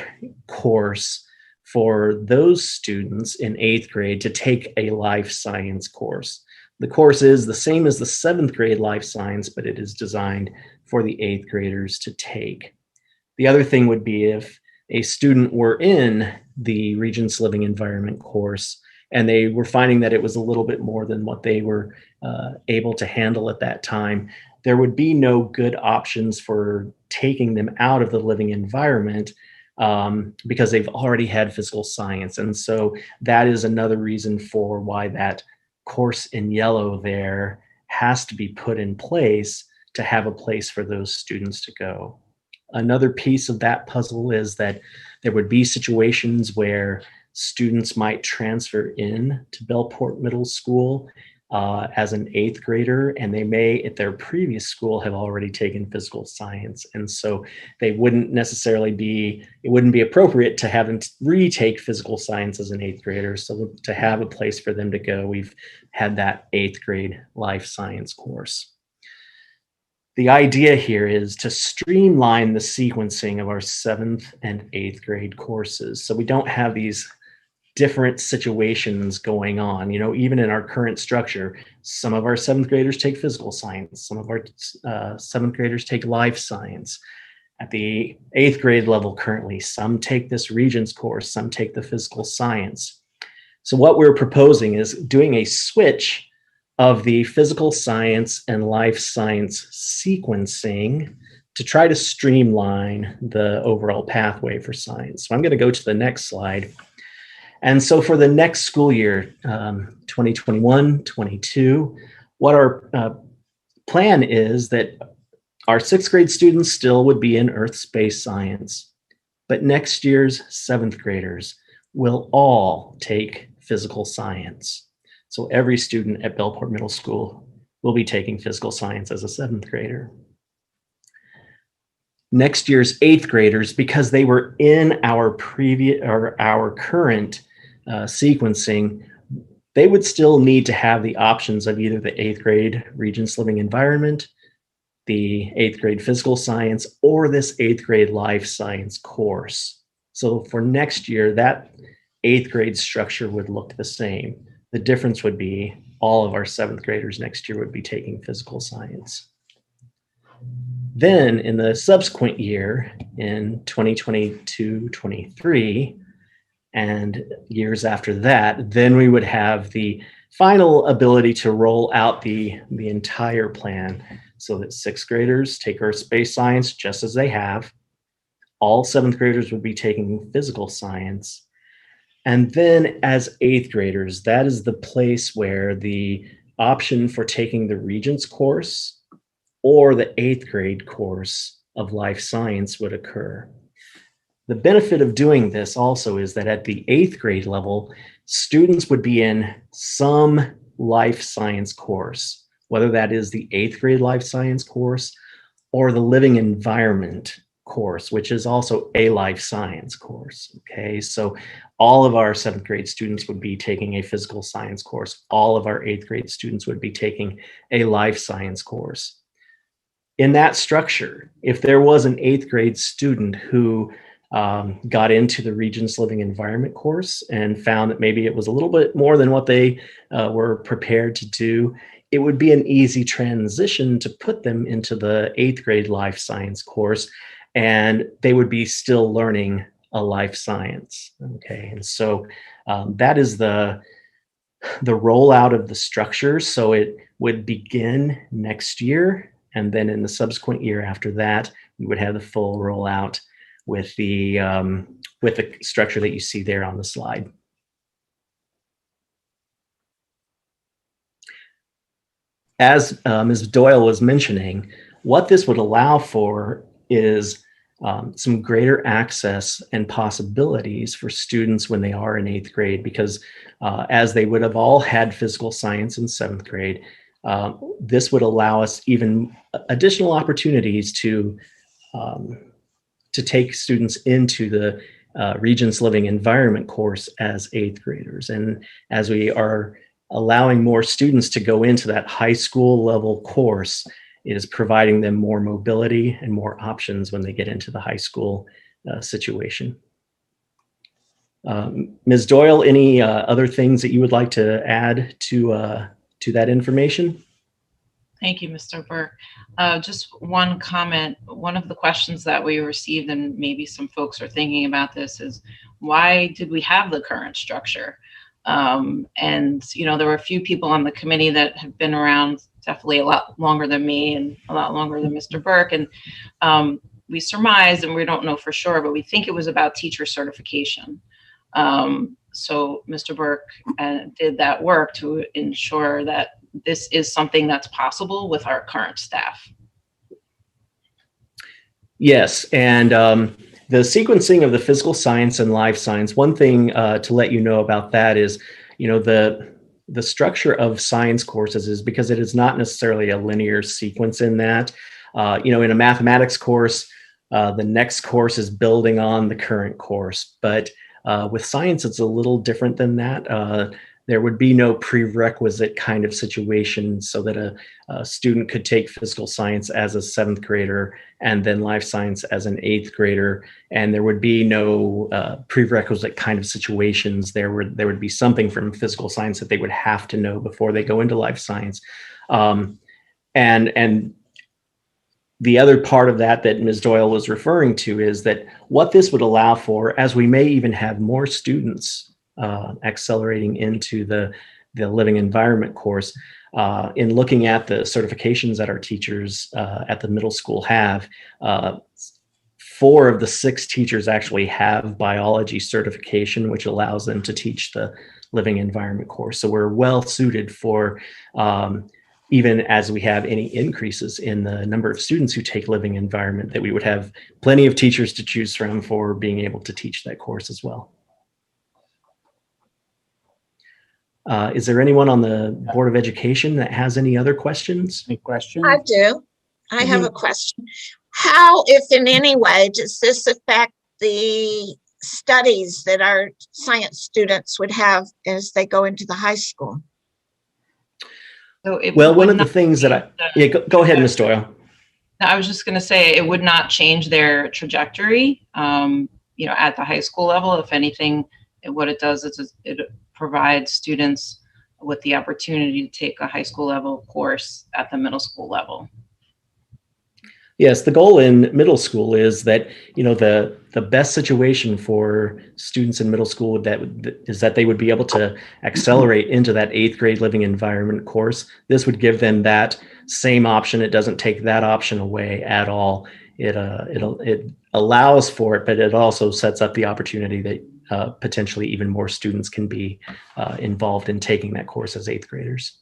M: course for those students in 8th grade to take a life science course. The course is the same as the 7th grade life science, but it is designed for the 8th graders to take. The other thing would be if a student were in the Regents Living Environment course and they were finding that it was a little bit more than what they were able to handle at that time, there would be no good options for taking them out of the living environment because they've already had physical science. And so that is another reason for why that course in yellow there has to be put in place to have a place for those students to go. Another piece of that puzzle is that there would be situations where students might transfer in to Bellport Middle School as an 8th grader, and they may at their previous school have already taken physical science. And so they wouldn't necessarily be, it wouldn't be appropriate to have them retake physical science as an 8th grader. So to have a place for them to go, we've had that 8th grade life science course. The idea here is to streamline the sequencing of our 7th and 8th grade courses. So we don't have these different situations going on. You know, even in our current structure, some of our 7th graders take physical science, some of our 7th graders take life science. At the 8th grade level currently, some take this Regents course, some take the physical science. So what we're proposing is doing a switch of the physical science and life science sequencing to try to streamline the overall pathway for science. So I'm going to go to the next slide. And so for the next school year, 2021-22, what our plan is that our 6th grade students still would be in earth space science, but next year's 7th graders will all take physical science. So every student at Bellport Middle School will be taking physical science as a 7th grader. Next year's 8th graders, because they were in our previous or our current sequencing, they would still need to have the options of either the 8th grade Regents Living Environment, the 8th grade physical science, or this 8th grade life science course. So for next year, that 8th grade structure would look the same. The difference would be all of our 7th graders next year would be taking physical science. Then in the subsequent year, in 2022-23, and years after that, then we would have the final ability to roll out the entire plan so that 6th graders take earth space science just as they have. All 7th graders would be taking physical science. And then as 8th graders, that is the place where the option for taking the Regents course or the 8th grade course of life science would occur. The benefit of doing this also is that at the 8th grade level, students would be in some life science course, whether that is the 8th grade life science course or the living environment course, which is also a life science course. Okay, so all of our 7th grade students would be taking a physical science course. All of our 8th grade students would be taking a life science course. in that structure, if there was an 8th grade student who got into the Regents Living Environment course and found that maybe it was a little bit more than what they were prepared to do, it would be an easy transition to put them into the 8th grade life science course, and they would be still learning a life science. Okay, and so that is the rollout of the structure. So it would begin next year, and then in the subsequent year after that, we would have the full rollout with the structure that you see there on the slide. As Ms. Doyle was mentioning, what this would allow for is some greater access and possibilities for students when they are in 8th grade, because as they would have all had physical science in 7th grade, this would allow us even additional opportunities to take students into the Regents Living Environment course as 8th graders. And as we are allowing more students to go into that high school level course, is providing them more mobility and more options when they get into the high school situation. Ms. Doyle, any other things that you would like to add to that information?
L: Thank you, Mr. Burke. Just one comment. One of the questions that we received, and maybe some folks are thinking about this, is why did we have the current structure? And, you know, there were a few people on the committee that have been around definitely a lot longer than me and a lot longer than Mr. Burke. And we surmised, and we don't know for sure, but we think it was about teacher certification. So Mr. Burke did that work to ensure that this is something that's possible with our current staff.
M: Yes, and the sequencing of the physical science and life science, one thing to let you know about that is, you know, the structure of science courses is because it is not necessarily a linear sequence in that. You know, in a mathematics course, the next course is building on the current course. But with science, it's a little different than that. There would be no prerequisite kind of situation so that a student could take physical science as a 7th grader and then life science as an 8th grader. And there would be no prerequisite kind of situations. There would be something from physical science that they would have to know before they go into life science. And the other part of that Ms. Doyle was referring to is that what this would allow for, as we may even have more students accelerating into the living environment course, in looking at the certifications that our teachers at the middle school have, 4 of the 6 teachers actually have biology certification, which allows them to teach the living environment course. So we're well suited for, even as we have any increases in the number of students who take living environment, that we would have plenty of teachers to choose from for being able to teach that course as well. Is there anyone on the Board of Education that has any other questions?
D: Any questions?
A: I do. I have a question. How, if in any way, does this affect the studies that our science students would have as they go into the high school?
L: So
M: well, one of the things that go ahead, Ms. Doyle.
L: I was just going to say it would not change their trajectory, you know, at the high school level. If anything, what it does is it provides students with the opportunity to take a high school level course at the middle school level.
M: Yes, the goal in middle school is that, you know, the best situation for students in middle school is that they would be able to accelerate into that 8th grade living environment course. This would give them that same option. It doesn't take that option away at all. It allows for it, but it also sets up the opportunity that potentially even more students can be involved in taking that course as 8th graders.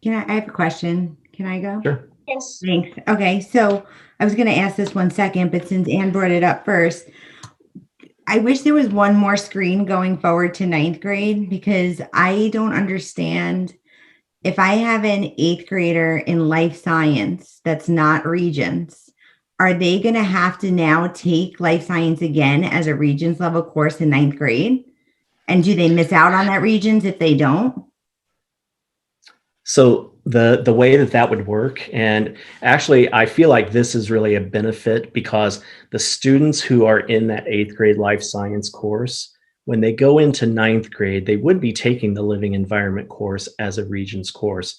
I: I have a question. Can I go?
M: Sure.
A: Yes.
I: Thanks. Okay, so I was going to ask this one second, but since Anne brought it up first, I wish there was one more screen going forward to 9th grade, because I don't understand. If I have an 8th grader in life science that's not Regents, are they going to have to now take life science again as a Regents level course in 9th grade? And do they miss out on that Regents if they don't?
M: So the way that would work, and actually I feel like this is really a benefit because the students who are in that 8th grade life science course, when they go into 9th grade, they would be taking the living environment course as a Regents course.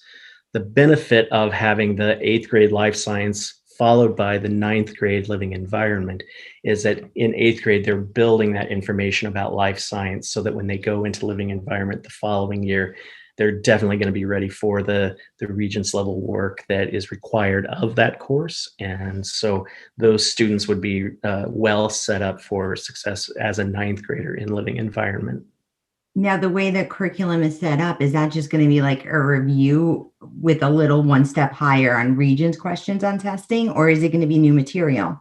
M: The benefit of having the 8th grade life science followed by the 9th grade living environment is that in 8th grade, they're building that information about life science so that when they go into living environment the following year, they're definitely going to be ready for the Regents level work that is required of that course. And so those students would be well set up for success as a 9th grader in living environment.
I: Now, the way the curriculum is set up, is that just going to be like a review with a little one step higher on Regents questions on testing, or is it going to be new material?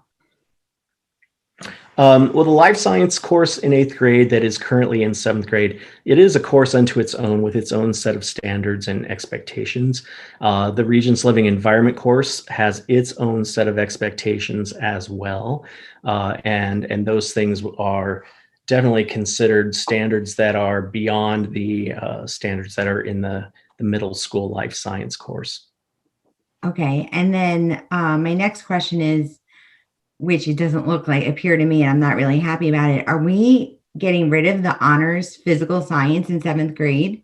M: Well, the life science course in 8th grade that is currently in 7th grade, it is a course unto its own with its own set of standards and expectations. The Regents Living Environment course has its own set of expectations as well. And those things are definitely considered standards that are beyond the standards that are in the middle school life science course.
I: Okay. And then my next question is, which it doesn't appear to me, and I'm not really happy about it. Are we getting rid of the honors physical science in 7th grade?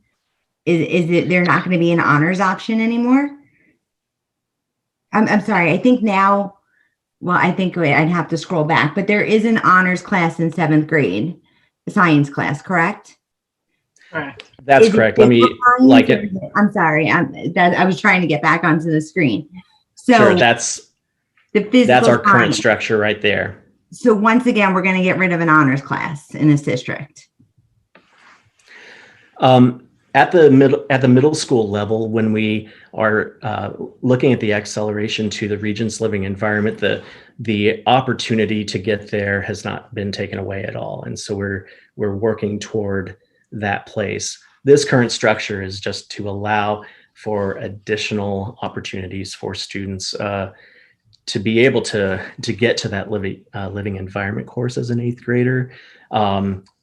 I: Is it, they're not going to be an honors option anymore? I'm sorry. I think now, well, I think I'd have to scroll back, but there is an honors class in 7th grade, science class, correct?
L: Correct.
M: That's correct. Let me like it.
I: I'm sorry. I was trying to get back onto the screen. So
M: sure, that's our current
I: science
M: structure right there.
I: So once again, we're going to get rid of an honors class in this district.
M: At the middle school level, when we are looking at the acceleration to the Regents Living Environment, the opportunity to get there has not been taken away at all, and so we're working toward that place. This current structure is just to allow for additional opportunities for students to be able to get to that living environment course as an 8th grader.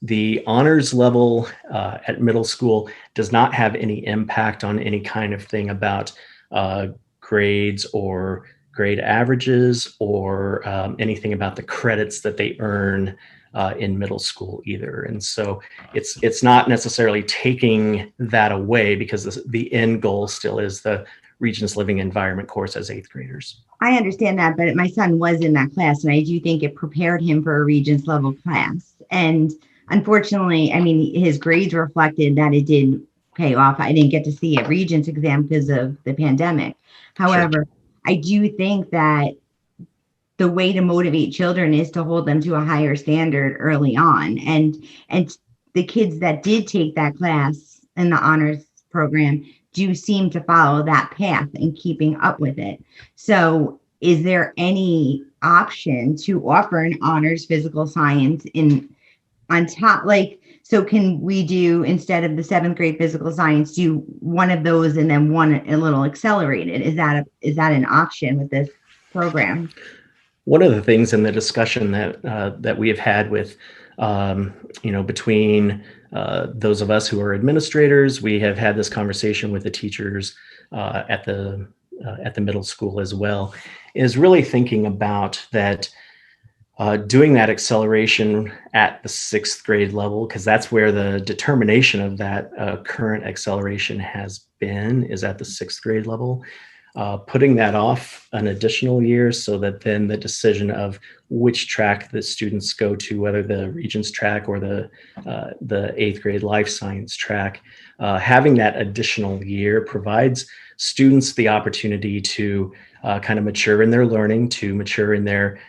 M: The honors level at middle school does not have any impact on any kind of thing about grades or grade averages or anything about the credits that they earn in middle school either. And so it's not necessarily taking that away because the end goal still is the Regents Living Environment course as 8th graders.
I: I understand that, but my son was in that class, and I do think it prepared him for a Regents level class. And unfortunately, I mean, his grades reflected that it did pay off. I didn't get to see a Regents exam because of the pandemic. However, sure. I do think that the way to motivate children is to hold them to a higher standard early on. And the kids that did take that class in the honors program do seem to follow that path and keeping up with it. So is there any option to offer an honors physical science on top? So can we do, instead of the 7th grade physical science, do one of those and then one a little accelerated? Is that an option with this program?
M: One of the things in the discussion that we have had with, between those of us who are administrators, we have had this conversation with the teachers at the middle school as well, is really thinking about that, doing that acceleration at the 6th grade level, because that's where the determination of that current acceleration has been, is at the 6th grade level. Putting that off an additional year so that then the decision of which track the students go to, whether the Regents track or the 8th grade life science track, having that additional year provides students the opportunity to kind of mature in their learning, to mature in their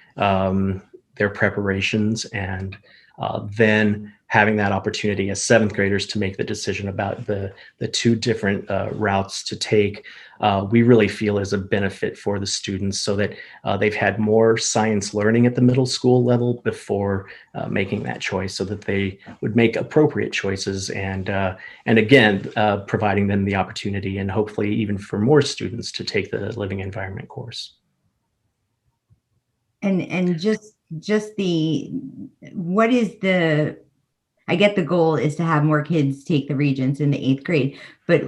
M: preparations, and then having that opportunity as 7th graders to make the decision about the two different routes to take, we really feel is a benefit for the students, so that they've had more science learning at the middle school level before making that choice, so that they would make appropriate choices, and again, providing them the opportunity, and hopefully even for more students, to take the living environment course.
I: And just what is I get the goal is to have more kids take the Regents in the 8th grade, but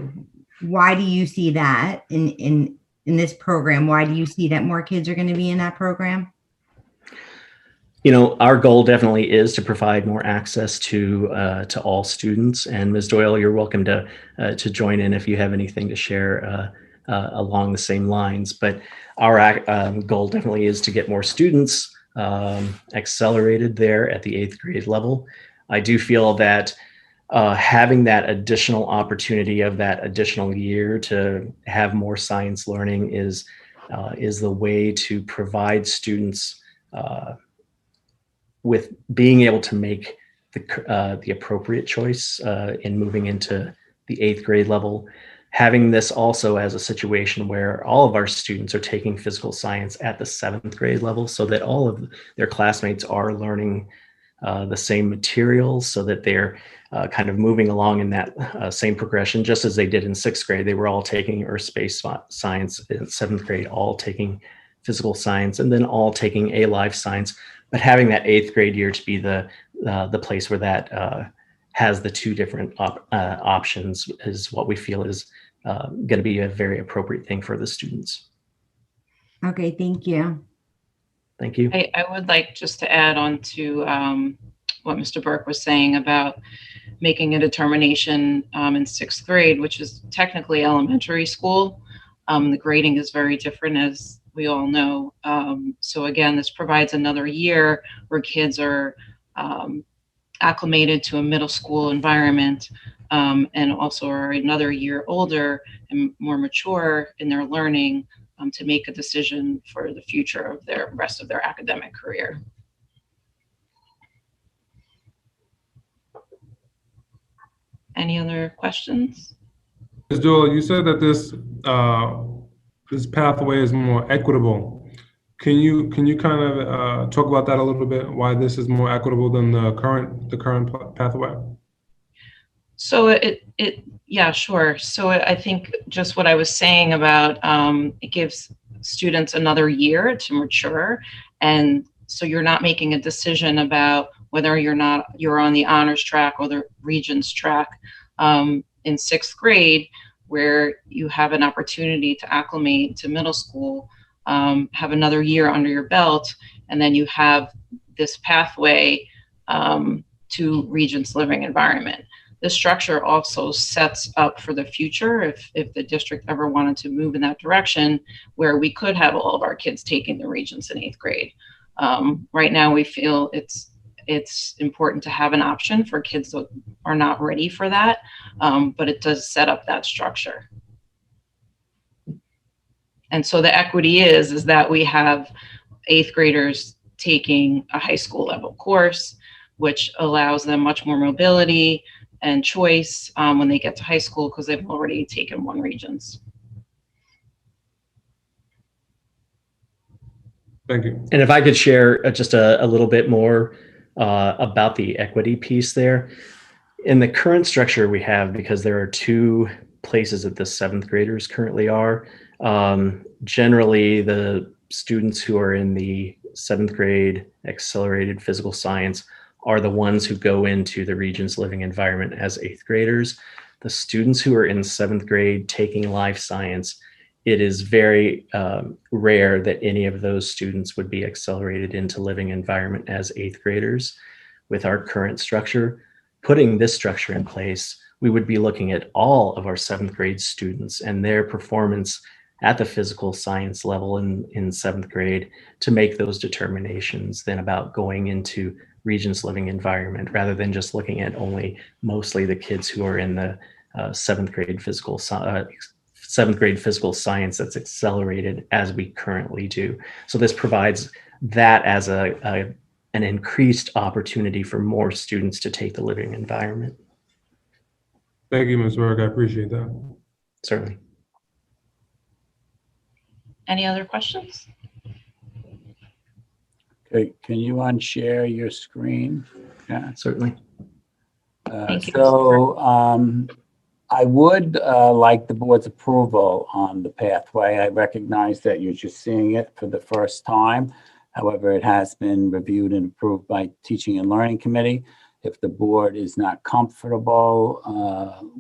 I: why do you see that in this program? Why do you see that more kids are going to be in that program?
M: You know, our goal definitely is to provide more access to all students. And Ms. Doyle, you're welcome to join in if you have anything to share along the same lines. But our goal definitely is to get more students accelerated there at the 8th grade level. I do feel that having that additional opportunity of that additional year to have more science learning is the way to provide students with being able to make the appropriate choice in moving into the 8th grade level. Having this also as a situation where all of our students are taking physical science at the 7th grade level, so that all of their classmates are learning the same materials, so that they're kind of moving along in that same progression, just as they did in 6th grade. They were all taking earth space science in 7th grade, all taking physical science, and then all taking a life science. But having that 8th grade year to be the place where that has the two different options is what we feel is going to be a very appropriate thing for the students.
I: Okay, thank you.
M: Thank you.
L: I would like just to add on to what Mr. Burke was saying about making a determination in 6th grade, which is technically elementary school. The grading is very different, as we all know. So again, this provides another year where kids are acclimated to a middle school environment, and also are another year older and more mature in their learning to make a decision for the future of their rest of their academic career. Any other questions?
B: Ms. Doyle, you said that this pathway is more equitable. Can you kind of talk about that a little bit? Why this is more equitable than the current pathway?
L: So yeah, sure. So I think just what I was saying about it gives students another year to mature, and so you're not making a decision about whether you're on the honors track or the Regents track in 6th grade, where you have an opportunity to acclimate to middle school, have another year under your belt, and then you have this pathway to Regents living environment. This structure also sets up for the future if the district ever wanted to move in that direction, where we could have all of our kids taking the Regents in 8th grade. Right now, we feel it's important to have an option for kids that are not ready for that, but it does set up that structure. And so the equity is that we have 8th graders taking a high school level course, which allows them much more mobility and choice when they get to high school, because they've already taken one Regents.
B: Thank you.
M: And if I could share just a little bit more about the equity piece there. In the current structure we have, because there are 2 places that the 7th graders currently are, generally the students who are in the 7th grade accelerated physical science are the ones who go into the Regents living environment as 8th graders. The students who are in 7th grade taking life science, it is very rare that any of those students would be accelerated into living environment as 8th graders. With our current structure, putting this structure in place, we would be looking at all of our 7th grade students and their performance at the physical science level in 7th grade to make those determinations then about going into Regents living environment, rather than just looking at mostly the kids who are in the 7th grade physical science that's accelerated as we currently do. So this provides that as an increased opportunity for more students to take the living environment.
B: Thank you, Ms. Berg. I appreciate that.
M: Certainly.
L: Any other questions?
D: Okay, can you unshare your screen? Yeah,
M: certainly.
L: Thank you.
D: So I would like the board's approval on the pathway. I recognize that you're just seeing it for the first time. However, it has been reviewed and approved by Teaching and Learning Committee. If the board is not comfortable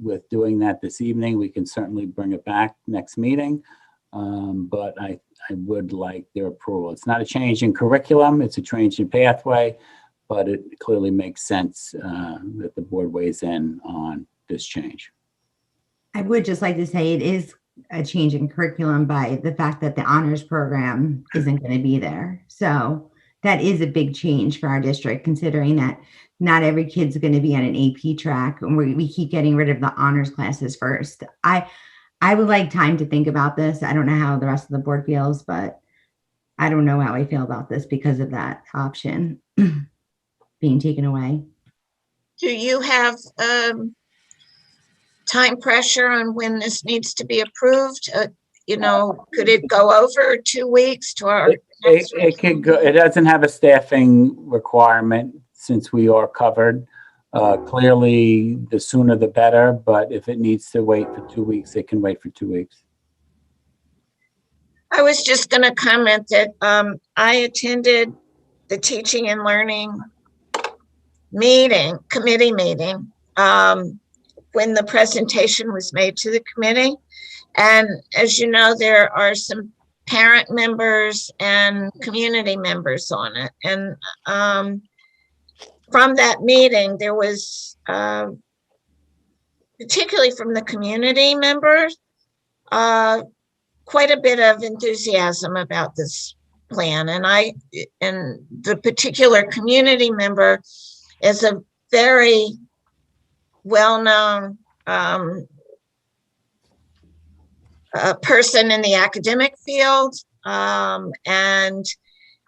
D: with doing that this evening, we can certainly bring it back next meeting. But I would like their approval. It's not a change in curriculum, it's a change in pathway, but it clearly makes sense that the board weighs in on this change.
I: I would just like to say it is a change in curriculum by the fact that the honors program isn't going to be there. So that is a big change for our district, considering that not every kid's going to be on an AP track, and we keep getting rid of the honors classes first. I would like time to think about this. I don't know how the rest of the board feels, but I don't know how I feel about this because of that option being taken away.
A: Do you have time pressure on when this needs to be approved? Could it go over 2 weeks to our?
D: It could go. It doesn't have a staffing requirement since we are covered. Clearly, the sooner the better, but if it needs to wait for 2 weeks, it can wait for 2 weeks.
A: I was just going to comment that I attended the teaching and learning committee meeting, when the presentation was made to the committee. And as you know, there are some parent members and community members on it. And from that meeting, there was, particularly from the community members, quite a bit of enthusiasm about this plan. And the particular community member is a very well-known person in the academic field. And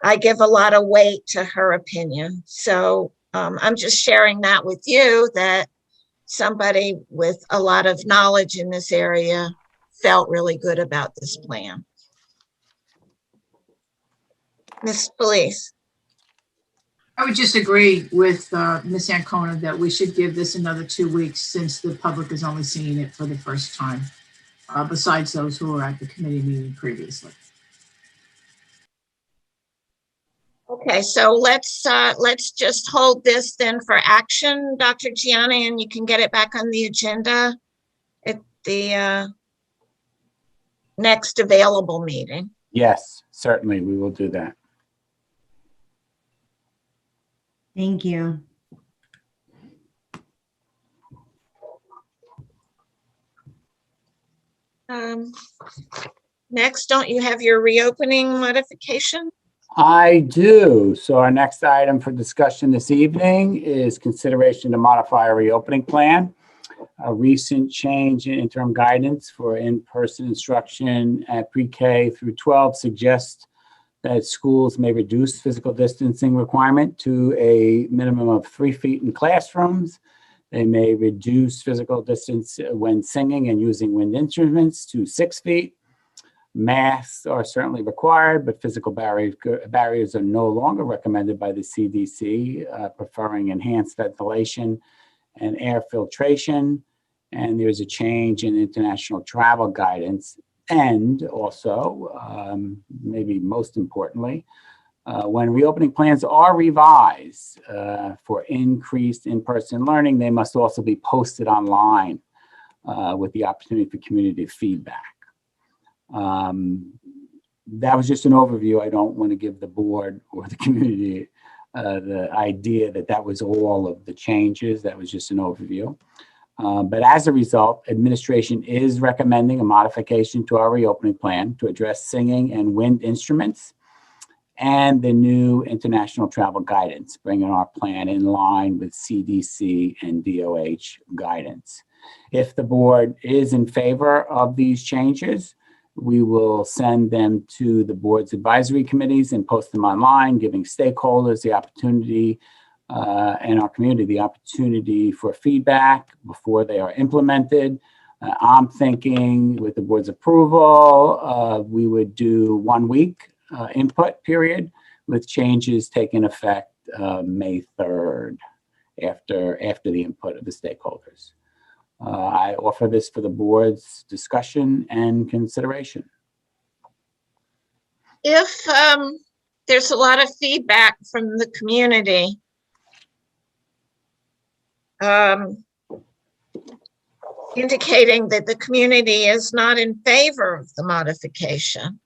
A: I give a lot of weight to her opinion. So I'm just sharing that with you, that somebody with a lot of knowledge in this area felt really good about this plan. Ms. Felice.
C: I would just agree with Ms. Ancona that we should give this another 2 weeks since the public is only seeing it for the first time, besides those who were at the committee meeting previously.
A: Okay, so let's just hold this then for action, Dr. Gianni, and you can get it back on the agenda at the next available meeting.
D: Yes, certainly, we will do that.
I: Thank you.
A: Next, don't you have your reopening modification?
D: I do. So our next item for discussion this evening is consideration to modify a reopening plan. A recent change in interim guidance for in-person instruction at pre-K through 12 suggests that schools may reduce physical distancing requirement to a minimum of 3 feet in classrooms. They may reduce physical distance when singing and using wind instruments to 6 feet. Masks are certainly required, but physical barriers are no longer recommended by the CDC, preferring enhanced ventilation and air filtration. And there's a change in international travel guidance. And also, maybe most importantly, when reopening plans are revised for increased in-person learning, they must also be posted online with the opportunity for community feedback. That was just an overview. I don't want to give the board or the community the idea that that was all of the changes. That was just an overview. But as a result, administration is recommending a modification to our reopening plan to address singing and wind instruments and the new international travel guidance, bringing our plan in line with CDC and DOH guidance. If the board is in favor of these changes, we will send them to the board's advisory committees and post them online, giving stakeholders the opportunity and our community the opportunity for feedback before they are implemented. I'm thinking with the board's approval, we would do 1 week input period with changes taking effect May 3rd after the input of the stakeholders. I offer this for the board's discussion and consideration.
A: If there's a lot of feedback from the community, indicating that the community is not in favor of the modification.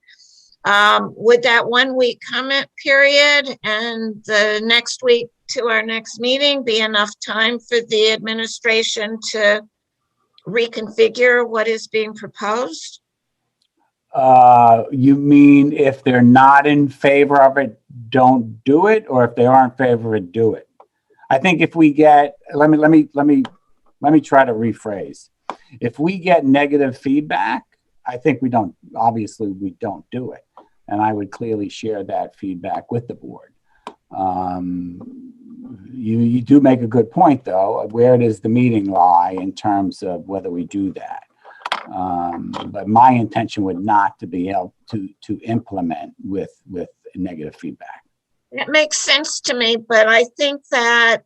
A: Would that 1 week comment period and the next week to our next meeting be enough time for the administration to reconfigure what is being proposed?
D: You mean if they're not in favor of it, don't do it, or if they are in favor of it, do it? I think if we get, let me try to rephrase. If we get negative feedback, I think obviously we don't do it. And I would clearly share that feedback with the board. You do make a good point, though. Where does the meeting lie in terms of whether we do that? But my intention would not to be able to implement with negative feedback.
A: It makes sense to me, but I think that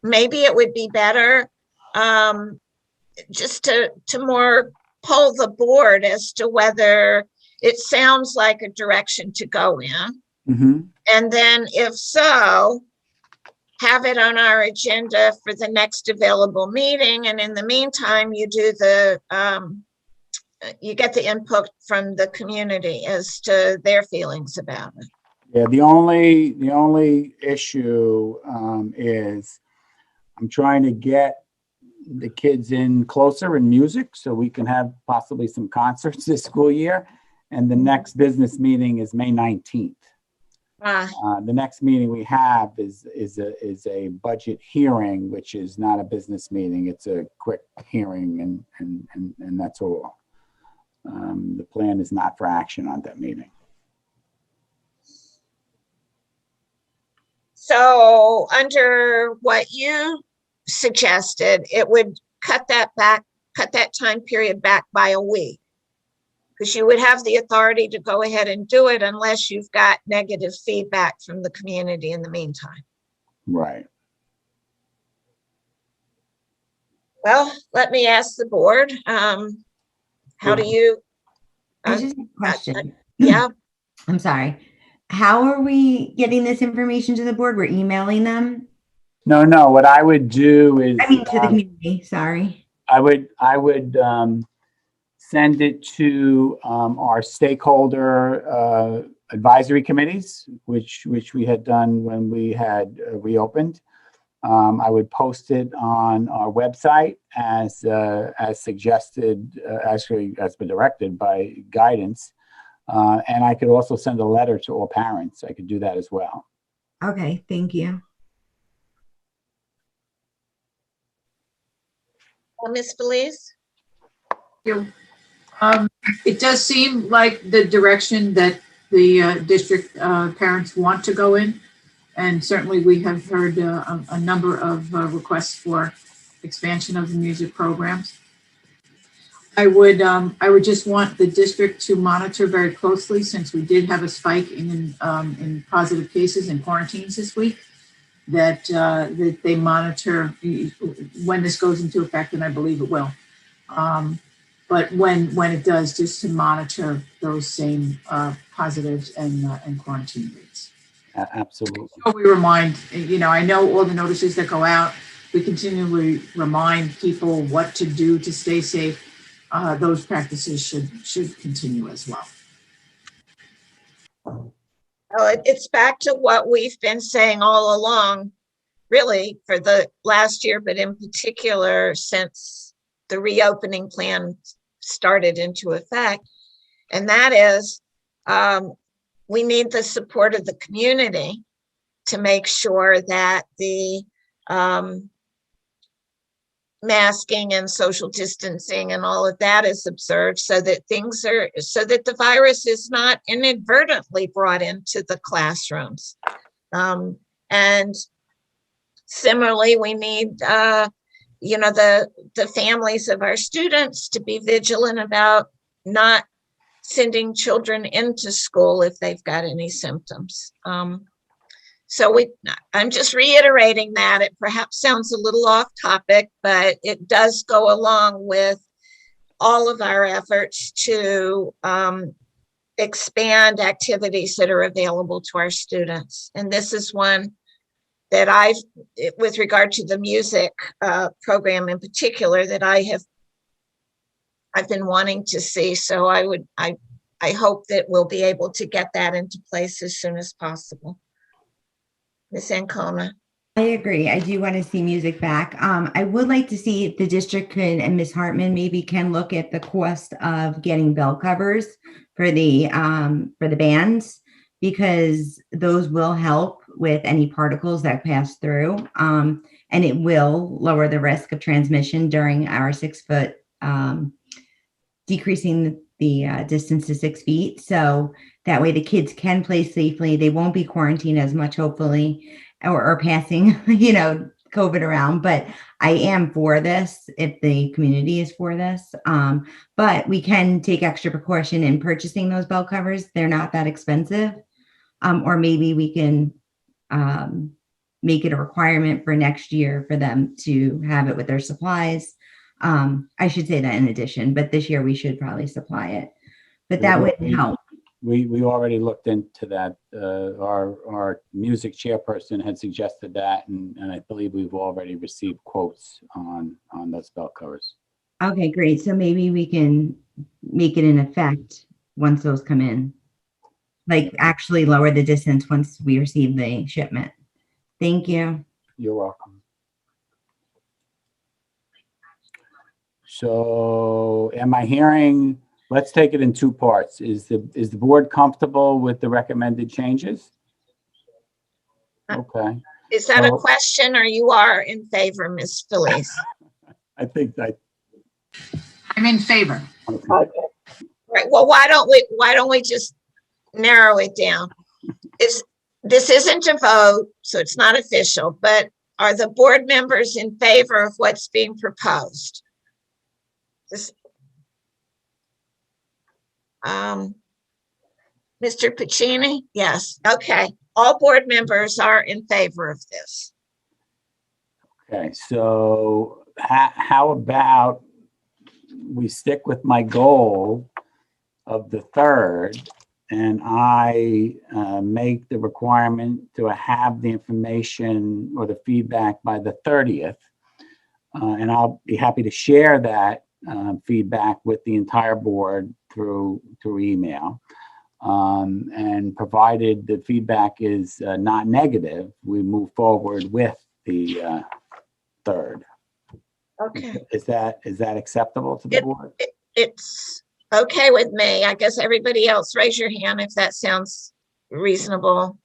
A: maybe it would be better just to more poll the board as to whether it sounds like a direction to go in.
D: Mm-hmm.
A: And then if so, have it on our agenda for the next available meeting. And in the meantime, you do you get the input from the community as to their feelings about it.
D: Yeah, the only issue is I'm trying to get the kids in closer in music so we can have possibly some concerts this school year. And the next business meeting is May 19th. The next meeting we have is a budget hearing, which is not a business meeting. It's a quick hearing, and that's all. The plan is not for action on that meeting.
A: So under what you suggested, it would cut that time period back by a week. Because you would have the authority to go ahead and do it unless you've got negative feedback from the community in the meantime.
D: Right.
A: Well, let me ask the board. How do you?
I: There's just a question.
A: Yeah.
I: I'm sorry. How are we getting this information to the board? We're emailing them?
D: No. What I would do is,
I: I mean, to the community. Sorry.
D: I would send it to our stakeholder advisory committees, which we had done when we had reopened. I would post it on our website as suggested, actually as been directed by guidance. And I could also send a letter to all parents. I could do that as well.
I: Okay, thank you.
A: Ms. Felice?
C: It does seem like the direction that the district parents want to go in. And certainly we have heard a number of requests for expansion of the music programs. I would just want the district to monitor very closely, since we did have a spike in positive cases and quarantines this week, that they monitor when this goes into effect, and I believe it will. But when it does, just to monitor those same positives and quarantine rates.
D: Absolutely.
C: So we remind, I know all the notices that go out, we continually remind people what to do to stay safe. Those practices should continue as well.
A: Well, it's back to what we've been saying all along, really, for the last year, but in particular since the reopening plan started into effect. And that is, we need the support of the community to make sure that the masking and social distancing and all of that is observed, so that the virus is not inadvertently brought into the classrooms. And similarly, we need the families of our students to be vigilant about not sending children into school if they've got any symptoms. So I'm just reiterating that. It perhaps sounds a little off topic, but it does go along with all of our efforts to expand activities that are available to our students. And this is one that with regard to the music program in particular, that I've been wanting to see. So I hope that we'll be able to get that into place as soon as possible. Ms. Ancona.
I: I agree. I do want to see music back. I would like to see if the district and Ms. Hartman maybe can look at the cost of getting bell covers for the bands, because those will help with any particles that pass through. And it will lower the risk of transmission during our 6 foot, decreasing the distance to 6 feet. So that way the kids can play safely. They won't be quarantined as much, hopefully, or passing, COVID around. But I am for this if the community is for this. But we can take extra precaution in purchasing those bell covers. They're not that expensive. Or maybe we can make it a requirement for next year for them to have it with their supplies. I should say that in addition, but this year we should probably supply it. But that would help.
D: We already looked into that. Our music chairperson had suggested that, and I believe we've already received quotes on those bell covers.
I: Okay, great. So maybe we can make it in effect once those come in, like actually lower the distance once we receive the shipment. Thank you.
D: You're welcome. So am I hearing, let's take it in 2 parts. Is the board comfortable with the recommended changes? Okay.
A: Is that a question, or you are in favor, Ms. Felice?
D: I think
C: I'm in favor.
A: Okay. Right. Well, why don't we just narrow it down? This isn't a vote, so it's not official, but are the board members in favor of what's being proposed? Mr. Pacini? Yes. Okay. All board members are in favor of this.
D: Okay, so how about we stick with my goal of the 3rd, and I make the requirement to have the information or the feedback by the 30th. And I'll be happy to share that feedback with the entire board through email. And provided the feedback is not negative, we move forward with the 3rd.
A: Okay.
D: Is that acceptable to the board?
A: It's okay with me. I guess everybody else, raise your hand if that sounds reasonable.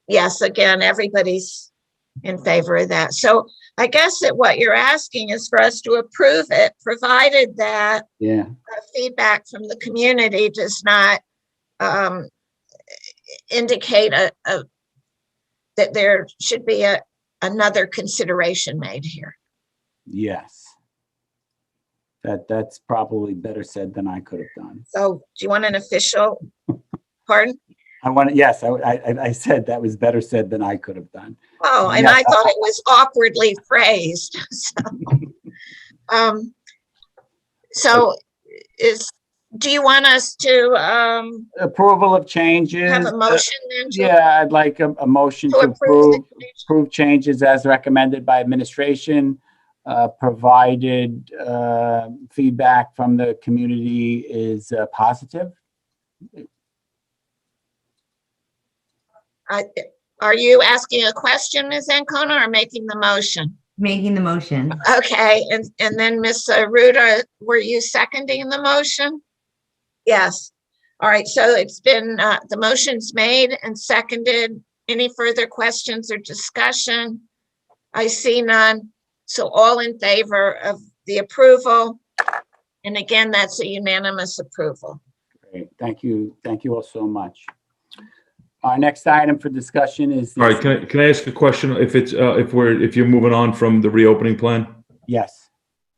A: Yes, again, everybody's in favor of that. So I guess that what you're asking is for us to approve it, provided that feedback from the community does not indicate that there should be another consideration made here.
D: Yes. That's probably better said than I could have done.
A: So do you want an official, pardon?
D: Yes, I said that was better said than I could have done.
A: Oh, and yes, I thought it was awkwardly phrased. Do you want us to
D: approval of changes?
A: Have a motion then?
D: Yeah, I'd like a motion to approve changes as recommended by administration, provided feedback from the community is positive.
A: Are you asking a question, Ms. Ancona, or making the motion?
I: Making the motion.
A: Okay, and then Ms. Ruda, were you seconding the motion? Yes. All right, so it's been, the motion's made and seconded. Any further questions or discussion? I see none. So all in favor of the approval. And again, that's a unanimous approval.
D: Great, thank you. Thank you all so much. Our next item for discussion is.
N: All right, can I ask a question? If it's if you're moving on from the reopening plan?
D: Yes.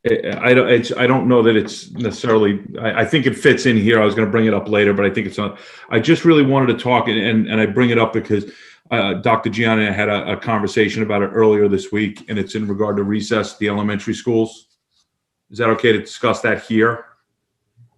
N: I don't know that it's necessarily. I think it fits in here. I was going to bring it up later, but I think it's not. I just really wanted to talk, and I bring it up because Dr. Gianni and I had a conversation about it earlier this week, and it's in regard to recess at the elementary schools. Is that okay to discuss that here?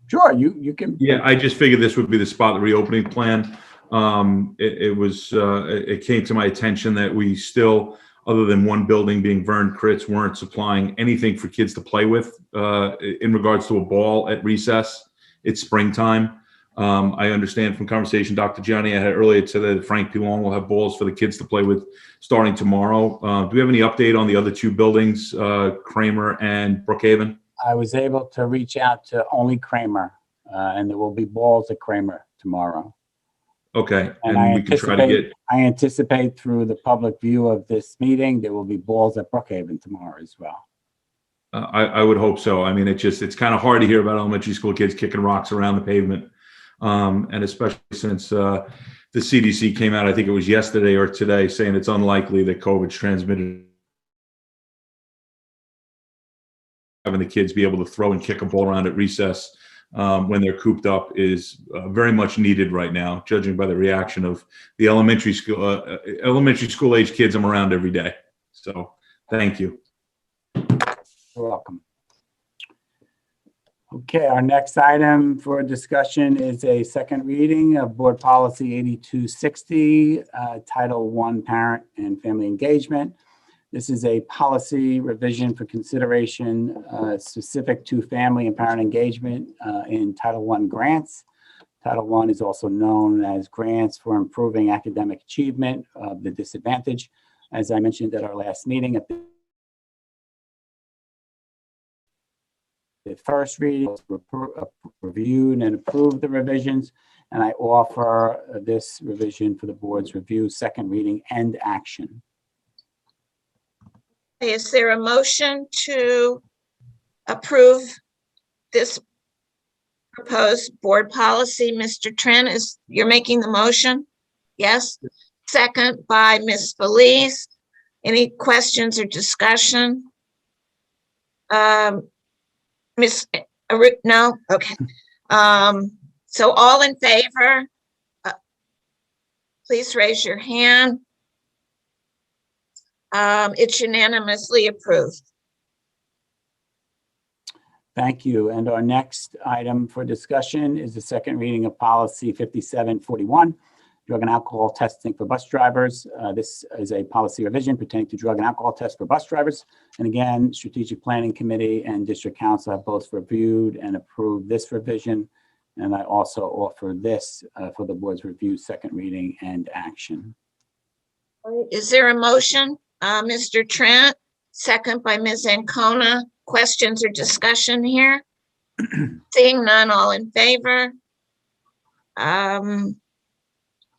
D: Sure, you can.
N: Yeah, I just figured this would be the spot, the reopening plan. it came to my attention that we still, other than one building being Vern Critz, weren't supplying anything for kids to play with in regards to a ball at recess. It's springtime. I understand from conversation Dr. Gianni I had earlier today that Frank P. Long will have balls for the kids to play with starting tomorrow. Do we have any update on the other two buildings, Kramer and Brookhaven?
D: I was able to reach out to only Kramer, and there will be balls at Kramer tomorrow.
N: Okay,
D: And
N: and we can try to get.
D: I anticipate through the public view of this meeting, there will be balls at Brookhaven tomorrow as well.
N: I would hope so. I mean, it's kind of hard to hear about elementary school kids kicking rocks around the pavement. And especially since the CDC came out, I think it was yesterday or today, saying it's unlikely that COVID's transmitted. Having the kids be able to throw and kick a ball around at recess when they're cooped up is very much needed right now, judging by the reaction of the elementary school age kids I'm around every day. So thank you.
D: You're welcome. Okay, our next item for discussion is a second reading of Board Policy 8260, Title I, Parent and Family Engagement. This is a policy revision for consideration specific to family and parent engagement in Title I grants. Title I is also known as grants for improving academic achievement of the disadvantaged. As I mentioned at our last meeting, at the first reading, reviewed and approved the revisions, and I offer this revision for the board's review, second reading, and action.
A: Is there a motion to approve this proposed board policy? Mr. Trent, you're making the motion? Yes. Second by Ms. Felice. Any questions or discussion? No? Okay. So all in favor, please raise your hand. It's unanimously approved.
D: Thank you. And our next item for discussion is the second reading of Policy 5741, drug and alcohol testing for bus drivers. This is a policy revision pertaining to drug and alcohol tests for bus drivers. And again, Strategic Planning Committee and District Council have both reviewed and approved this revision. And I also offer this for the board's review, second reading, and action.
A: Is there a motion? Mr. Trent, second by Ms. Ancona. Questions or discussion here? Seeing none, all in favor?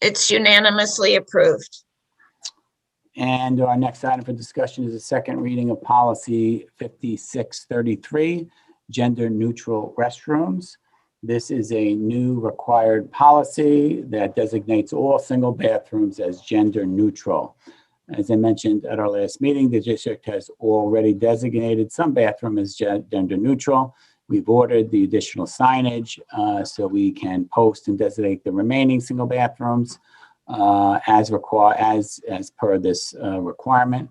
A: It's unanimously approved.
D: And our next item for discussion is the second reading of Policy 5633, gender neutral restrooms. This is a new required policy that designates all single bathrooms as gender neutral. As I mentioned at our last meeting, the district has already designated some bathroom as gender neutral. We've ordered the additional signage so we can post and designate the remaining single bathrooms as per this requirement.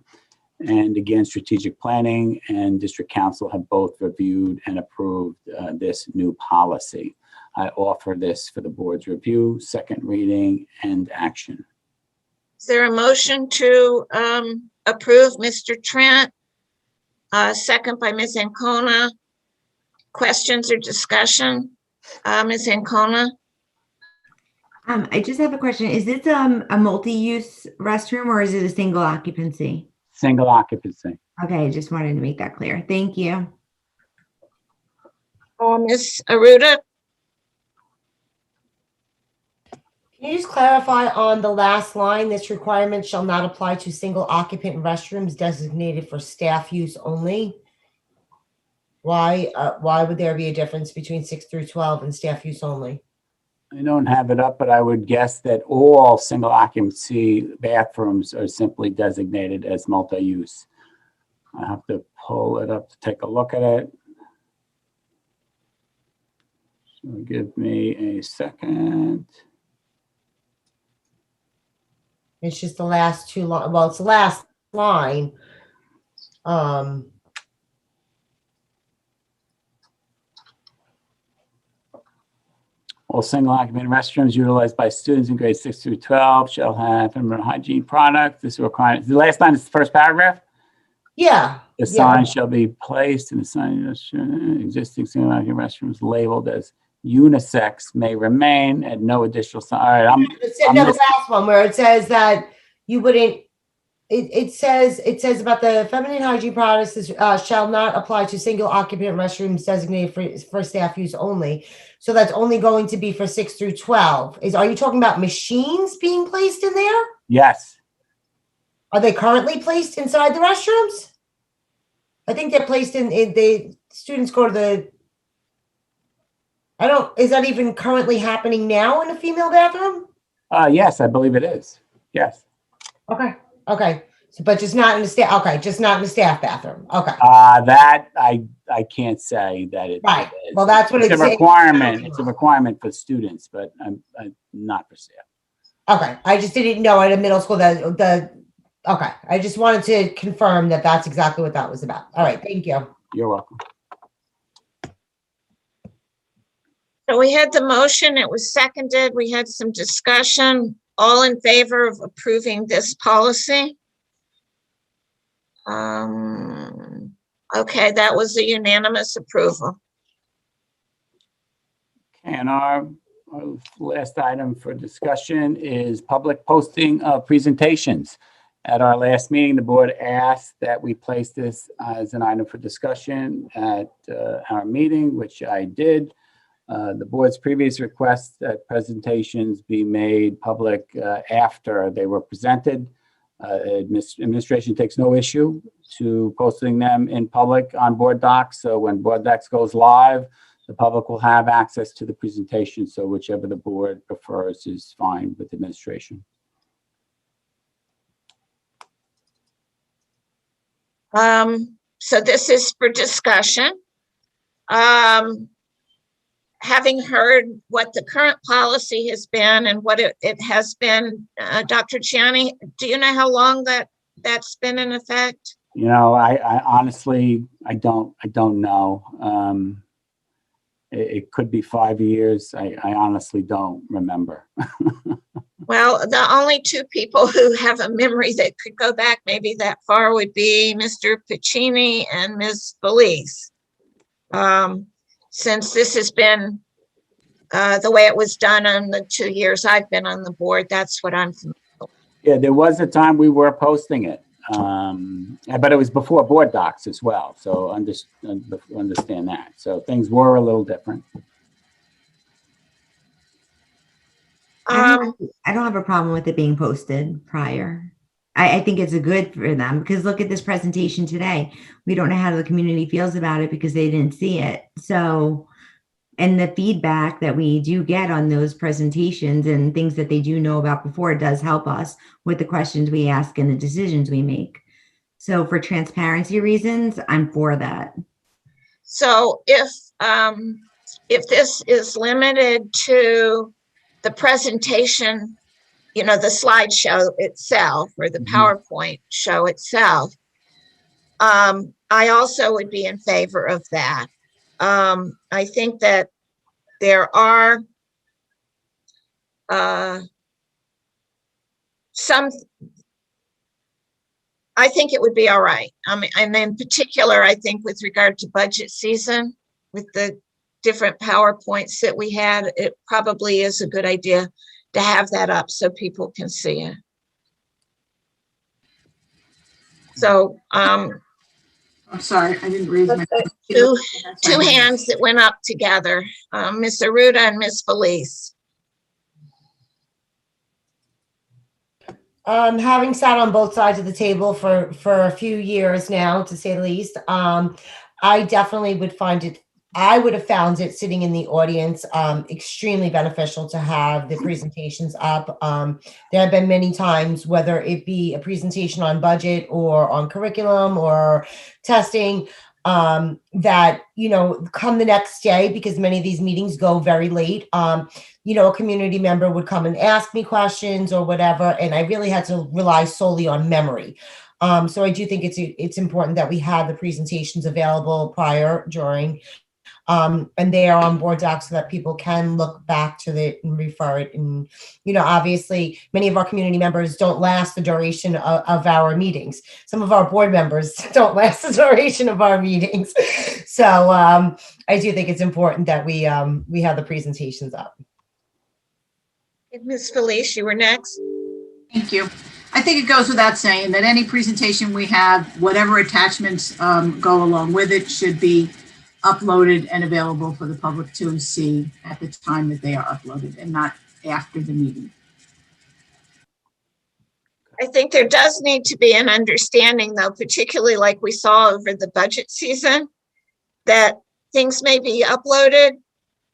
D: And again, Strategic Planning and District Council have both reviewed and approved this new policy. I offer this for the board's review, second reading, and action.
A: Is there a motion to approve, Mr. Trent? Second by Ms. Ancona. Questions or discussion? Ms. Ancona?
I: I just have a question. Is this a multi-use restroom or is it a single occupancy?
D: Single occupancy.
I: Okay, I just wanted to make that clear. Thank you.
A: Ms. Aruda?
H: Can you just clarify on the last line, this requirement shall not apply to single occupant restrooms designated for staff use only? Why would there be a difference between 6 through 12 and staff use only?
D: I don't have it up, but I would guess that all single occupancy bathrooms are simply designated as multi-use. I have to pull it up to take a look at it. So give me a second.
H: It's just the last two line. Well, it's the last line.
D: All single occupant restrooms utilized by students in grades 6 through 12 shall have feminine hygiene products. This requirement, the last line is the first paragraph.
H: Yeah.
D: The sign shall be placed in the sign existing single occupant restrooms labeled as unisex may remain at no additional sign. All right, I'm
H: No, the last one where it says that you wouldn't, it says about the feminine hygiene products shall not apply to single occupant restrooms designated for staff use only. So that's only going to be for 6 through 12. Are you talking about machines being placed in there?
D: Yes.
H: Are they currently placed inside the restrooms? I think they're placed the students go to the, is that even currently happening now in a female bathroom?
D: Yes, I believe it is. Yes.
H: Okay. So, but just not in the staff. Okay, just not in the staff bathroom. Okay.
D: That I can't say that it
H: Right.
D: is.
H: Well, that's what
D: it's
H: it's
D: a requirement. It's a requirement for students, but I'm not for staff.
H: Okay. I just didn't know at a middle school okay. I just wanted to confirm that that's exactly what that was about. All right. Thank you.
D: You're welcome.
A: So we had the motion, it was seconded, we had some discussion. All in favor of approving this policy? Okay, that was a unanimous approval.
D: Okay, and our last item for discussion is public posting of presentations. At our last meeting, the board asked that we place this as an item for discussion at our meeting, which I did. The board's previous request that presentations be made public after they were presented. Administration takes no issue to posting them in public on board docs. So when board docs goes live, the public will have access to the presentation. So whichever the board prefers is fine with administration.
A: So this is for discussion. Having heard what the current policy has been and what it has been, Dr. Gianni, do you know how long that's been in effect?
D: You know, I honestly, I don't know. It could be 5 years. I honestly don't remember.
A: Well, the only two people who have a memory that could go back maybe that far would be Mr. Piccini and Ms. Felice. Since this has been the way it was done on the 2 years I've been on the board, that's what I'm familiar with.
D: Yeah, there was a time we were posting it, but it was before board docs as well. So understand that. So things were a little different.
I: I don't have a problem with it being posted prior. I think it's a good for them because look at this presentation today. We don't know how the community feels about it because they didn't see it. So, and the feedback that we do get on those presentations and things that they do know about before does help us with the questions we ask and the decisions we make. So for transparency reasons, I'm for that.
A: So if this is limited to the presentation, you know, the slideshow itself or the PowerPoint show itself, I also would be in favor of that. I think that there are I think it would be all right. And in particular, I think with regard to budget season, with the different PowerPoints that we had, it probably is a good idea to have that up so people can see it. So,
C: I'm sorry, I didn't read my.
A: two hands that went up together, Ms. Aruda and Ms. Felice.
H: Having sat on both sides of the table for a few years now, to say the least, I definitely would find it, I would have found it sitting in the audience extremely beneficial to have the presentations up. There have been many times, whether it be a presentation on budget or on curriculum or testing, that, you know, come the next day, because many of these meetings go very late, you know, a community member would come and ask me questions or whatever, and I really had to rely solely on memory. So I do think it's important that we have the presentations available prior, during, And they are on board docs so that people can look back to it and refer it. And, obviously many of our community members don't last the duration of our meetings. Some of our board members don't last the duration of our meetings. So I do think it's important that we have the presentations up.
A: Ms. Felice, you were next.
C: Thank you. I think it goes without saying that any presentation we have, whatever attachments go along with it, should be uploaded and available for the public to see at the time that they are uploaded and not after the meeting.
A: I think there does need to be an understanding, though, particularly like we saw over the budget season, that things may be uploaded,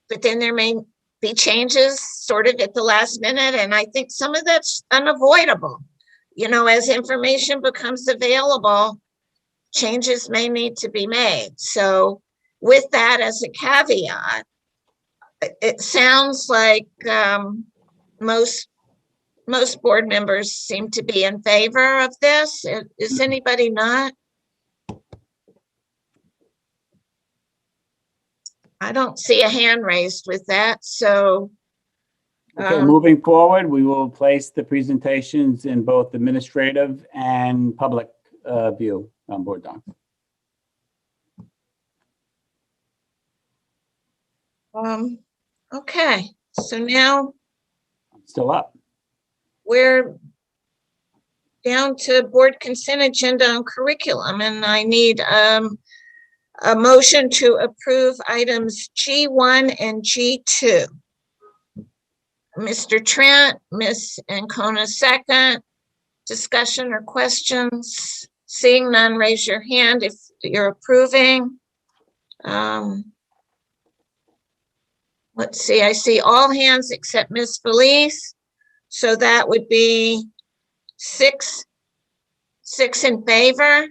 A: but then there may be changes sort of at the last minute. And I think some of that's unavoidable. As information becomes available, changes may need to be made. So with that as a caveat, it sounds like most board members seem to be in favor of this. Is anybody not? I don't see a hand raised with that, so.
D: Okay, moving forward, we will place the presentations in both administrative and public view on board docs.
A: Okay, so now
D: Still up.
A: we're down to board consent agenda on curriculum, and I need a motion to approve items G1 and G2. Mr. Trent, Ms. Ancona second. Discussion or questions? Seeing none, raise your hand if you're approving. Let's see, I see all hands except Ms. Felice. So that would be six in favor.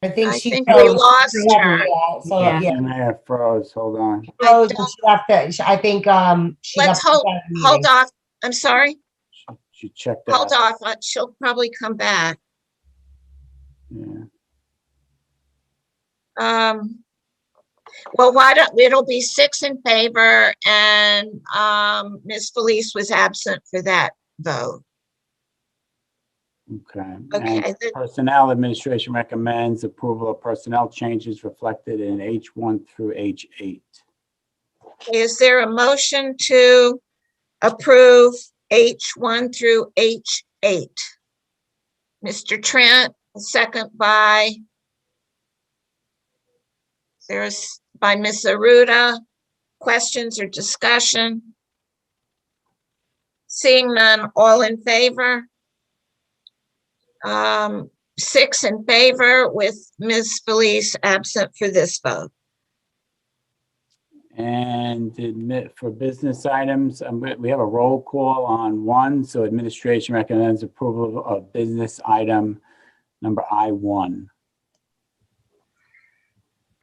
H: I think
A: we lost her.
D: And I have froze. Hold on.
H: I think
A: Let's hold off. I'm sorry.
D: She checked out.
A: Hold off. She'll probably come back.
D: Yeah.
A: Well, why don't, it'll be 6 in favor, and Ms. Felice was absent for that vote.
D: Okay.
A: Okay.
D: And Personnel Administration recommends approval of personnel changes reflected in H1 through H8.
A: Is there a motion to approve H1 through H8? Mr. Trent, second by Ms. Aruda. Questions or discussion? Seeing none, all in favor? 6 in favor with Ms. Felice absent for this vote.
D: And admit for business items, we have a roll call on 1. So administration recommends approval of business item number I1.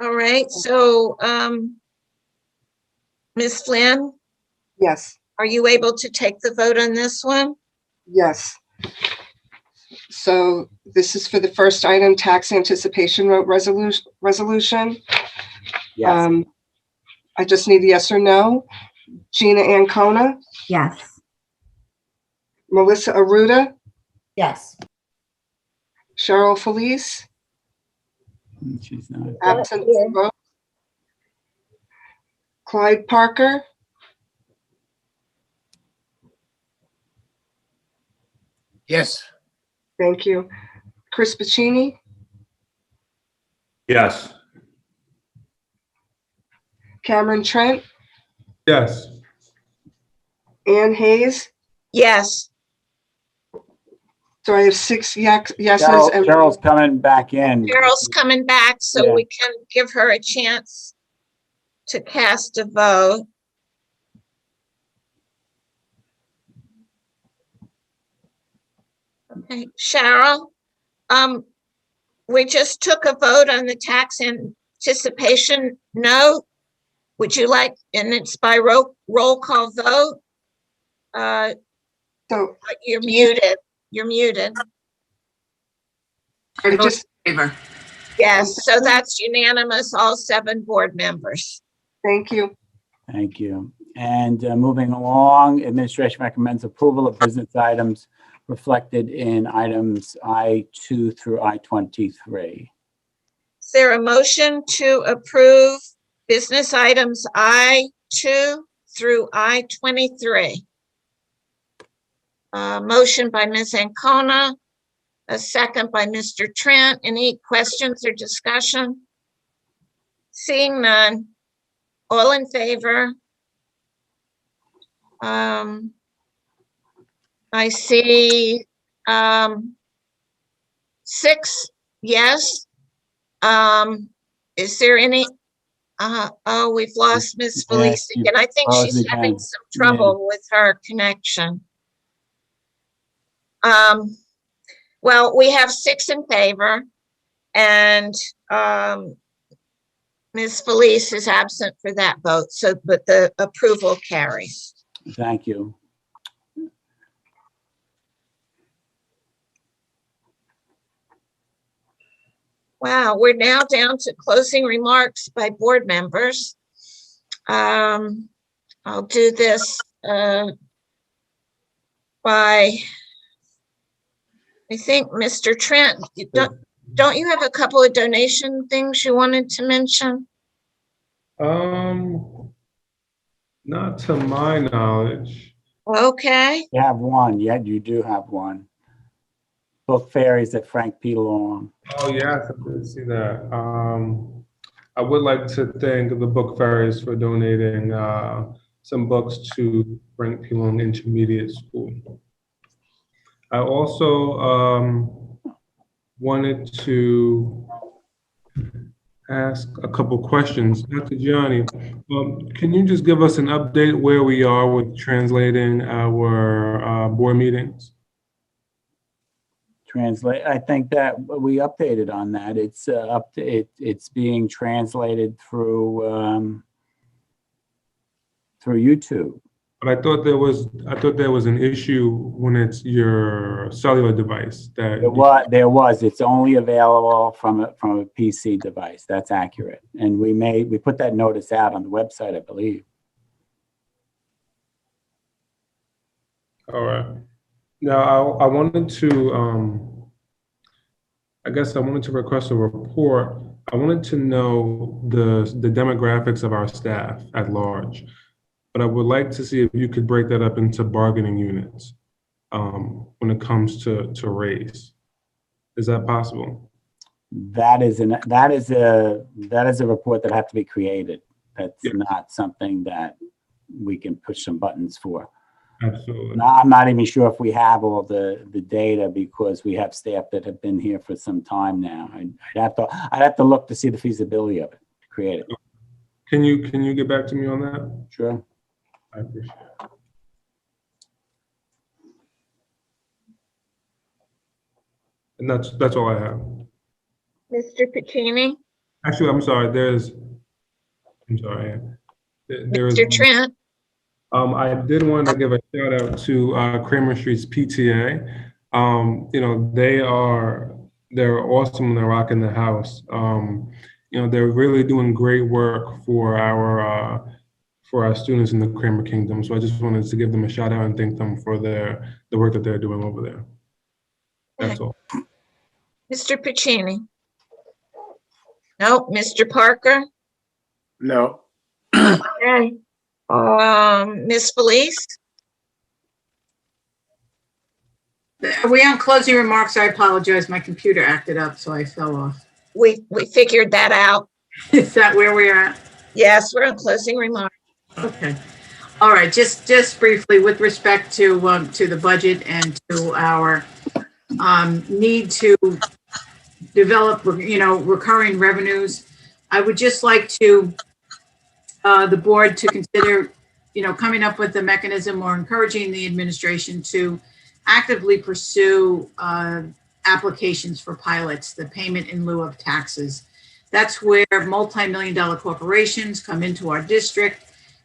A: All right, so Ms. Flynn?
J: Yes.
A: Are you able to take the vote on this one?
J: Yes. So this is for the first item, tax anticipation note resolution.
D: Yes.
J: I just need a yes or no. Gina Ancona,
I: Yes.
J: Melissa Aruda,
H: Yes.
J: Cheryl Felice,
D: She's not.
J: absent vote. Clyde Parker,
G: Yes.
J: thank you. Chris Piccini,
N: Yes.
J: Cameron Trent,
B: Yes.
J: Ann Hayes.
A: Yes.
J: So I have 6 yeses.
D: Cheryl's coming back in.
A: Carol's coming back, so
D: Yeah.
A: we can give her a chance to cast a vote. Okay, Cheryl, we just took a vote on the tax anticipation note. Would you like, and it's by roll call vote?
J: So
A: You're muted. You're muted.
J: I just,
C: Favor.
A: Yes, so that's unanimous, all 7 board members.
J: Thank you.
D: Thank you. And moving along, administration recommends approval of business items reflected in items I-2 through I-23.
A: Is there a motion to approve business items I-2 through I-23? Motion by Ms. Ancona, a second by Mr. Trent. Any questions or discussion? Seeing none. All in favor? I see 6 yes. Is there any? Oh, we've lost Ms. Felice again. I think she's having some trouble with her connection. Well, we have 6 in favor, and Ms. Felice is absent for that vote, so but the approval carries.
D: Thank you.
A: Wow, we're now down to closing remarks by board members. I'll do this by, I think, Mr. Trent, don't you have a couple of donation things you wanted to mention?
B: Not to my knowledge.
A: Okay.
D: You have one, you do have one. Book Fairies at Frank P. Long.
B: Oh, yes, I did see that. I would like to thank the Book Fairies for donating some books to Frank P. Long Intermediate School. I also wanted to ask a couple questions. Dr. Gianni, can you just give us an update where we are with translating our board meetings?
D: I think that we updated on that. It's it's being translated through YouTube.
B: But I thought there was an issue when it's your cellular device that
D: there was. It's only available from a PC device. That's accurate. And we put that notice out on the website, I believe.
B: All right. Now, I wanted to, I guess I wanted to request a report. I wanted to know the demographics of our staff at large, but I would like to see if you could break that up into bargaining units when it comes to race. Is that possible?
D: That is a report that has to be created. That's not something that we can push some buttons for.
B: Absolutely.
D: I'm not even sure if we have all the data because we have staff that have been here for some time now. I'd have to look to see the feasibility of it to create it.
B: Can you get back to me on that?
D: Sure.
B: I appreciate it. And that's all I have.
A: Mr. Piccini?
B: Actually, I'm sorry. There
A: Mr. Trent?
B: I did want to give a shout out to Kramer Street's PTA. You know, they're awesome and they're rocking the house. You know, they're really doing great work for our students in the Kramer Kingdom. So I just wanted to give them a shout out and thank them for the work that they're doing over there. That's all.
A: Mr. Piccini? No. Mr. Parker?
G: No.
A: Okay. Ms. Felice?
C: Are we on closing remarks? I apologize. My computer acted up, so I fell off.
A: We figured that out.
C: Is that where we're at?
A: Yes, we're on closing remarks.
C: Okay. All right. Just briefly, with respect to the budget and to our need to develop, recurring revenues, I would just like to the board to consider, coming up with a mechanism or encouraging the administration to actively pursue applications for pilots, the payment in lieu of taxes. That's where multi-million-dollar corporations come into our district,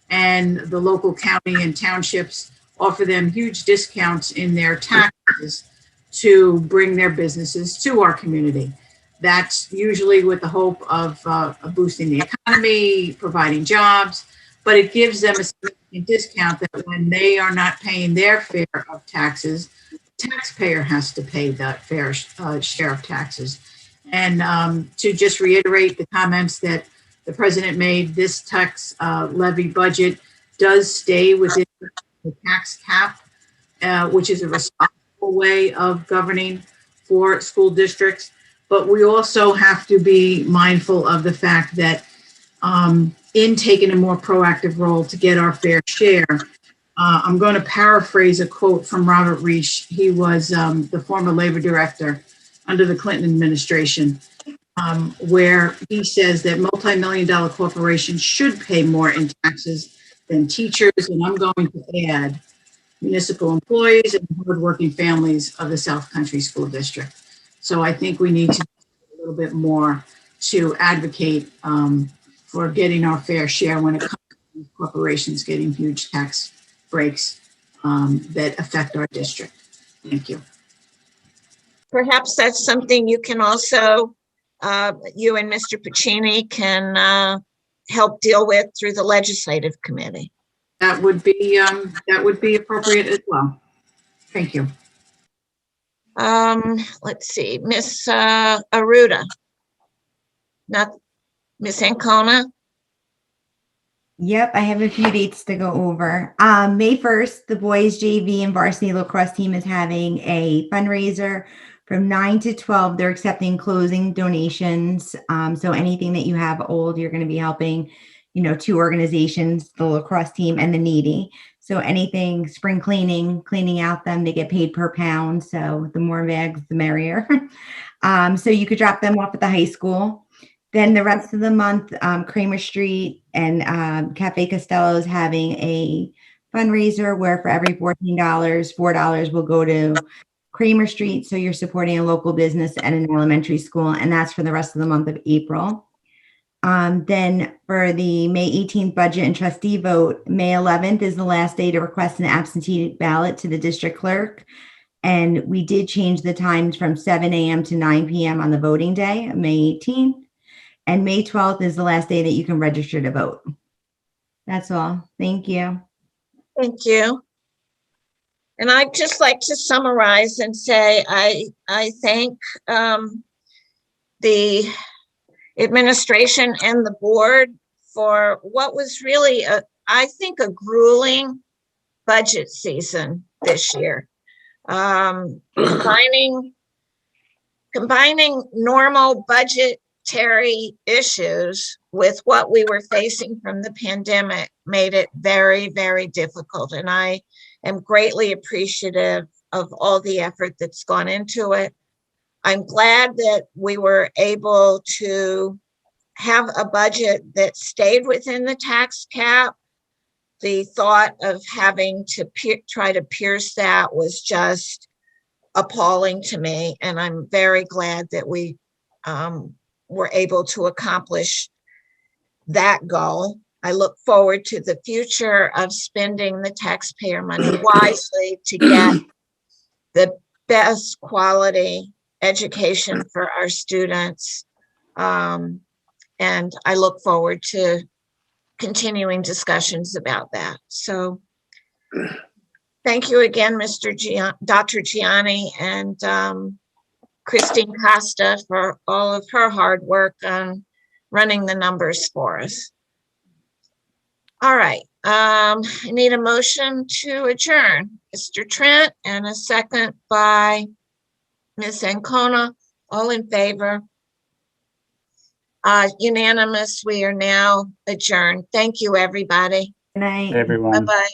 C: and the local county and townships offer them huge discounts in their taxes to bring their businesses to our community. That's usually with the hope of boosting the economy, providing jobs, but it gives them a significant discount that when they are not paying their fair of taxes, the taxpayer has to pay that fair share of taxes. And to just reiterate the comments that the president made, this tax levy budget does stay within the tax cap, which is a responsible way of governing for school districts. But we also have to be mindful of the fact that in taking a more proactive role to get our fair share, I'm going to paraphrase a quote from Robert Reich. He was the former labor director under the Clinton administration, where he says that multi-million-dollar corporations should pay more in taxes than teachers, and I'm going to add municipal employees and hardworking families of the South Country School District. So I think we need to do a little bit more to advocate for getting our fair share when it comes to corporations getting huge tax breaks that affect our district. Thank you.
A: Perhaps that's something you can also, you and Mr. Puccini can help deal with through the legislative committee.
C: That would be appropriate as well. Thank you.
A: Let's see, Miss Aruda. Not Miss Ancona.
I: Yep, I have a few dates to go over. May 1st, the boys JV and varsity lacrosse team is having a fundraiser from 9 to 12. They're accepting closing donations. So anything that you have old, you're going to be helping, two organizations, the lacrosse team and the needy. So anything spring cleaning out them, they get paid per pound. So the more bags, the merrier. So you could drop them off at the high school. Then the rest of the month, Kramer Street and Cafe Costello is having a fundraiser where for every $14, $4 will go to Kramer Street. So you're supporting a local business and an elementary school, and that's for the rest of the month of April. Then for the May 18th budget and trustee vote, May 11th is the last day to request an absentee ballot to the district clerk. And we did change the times from 7 a.m. to 9 p.m. on the voting day, May 18th. And May 12th is the last day that you can register to vote. That's all. Thank you.
A: Thank you. And I'd just like to summarize and say I thank the administration and the board for what was really, I think, a grueling budget season this year. Combining normal budgetary issues with what we were facing from the pandemic made it very, very difficult. And I am greatly appreciative of all the effort that's gone into it. I'm glad that we were able to have a budget that stayed within the tax cap. The thought of having to try to pierce that was just appalling to me. And I'm very glad that we were able to accomplish that goal. I look forward to the future of spending the taxpayer money wisely to get the best quality education for our students. And I look forward to continuing discussions about that. So thank you again, Dr. Gianni and Christine Costa for all of her hard work on running the numbers for us. All right, I need a motion to adjourn. Mr. Trent, and a second by Ms. Ancona. All in favor? Unanimous. We are now adjourned. Thank you, everybody.
I: Good night.
D: Everyone.
A: Bye-bye.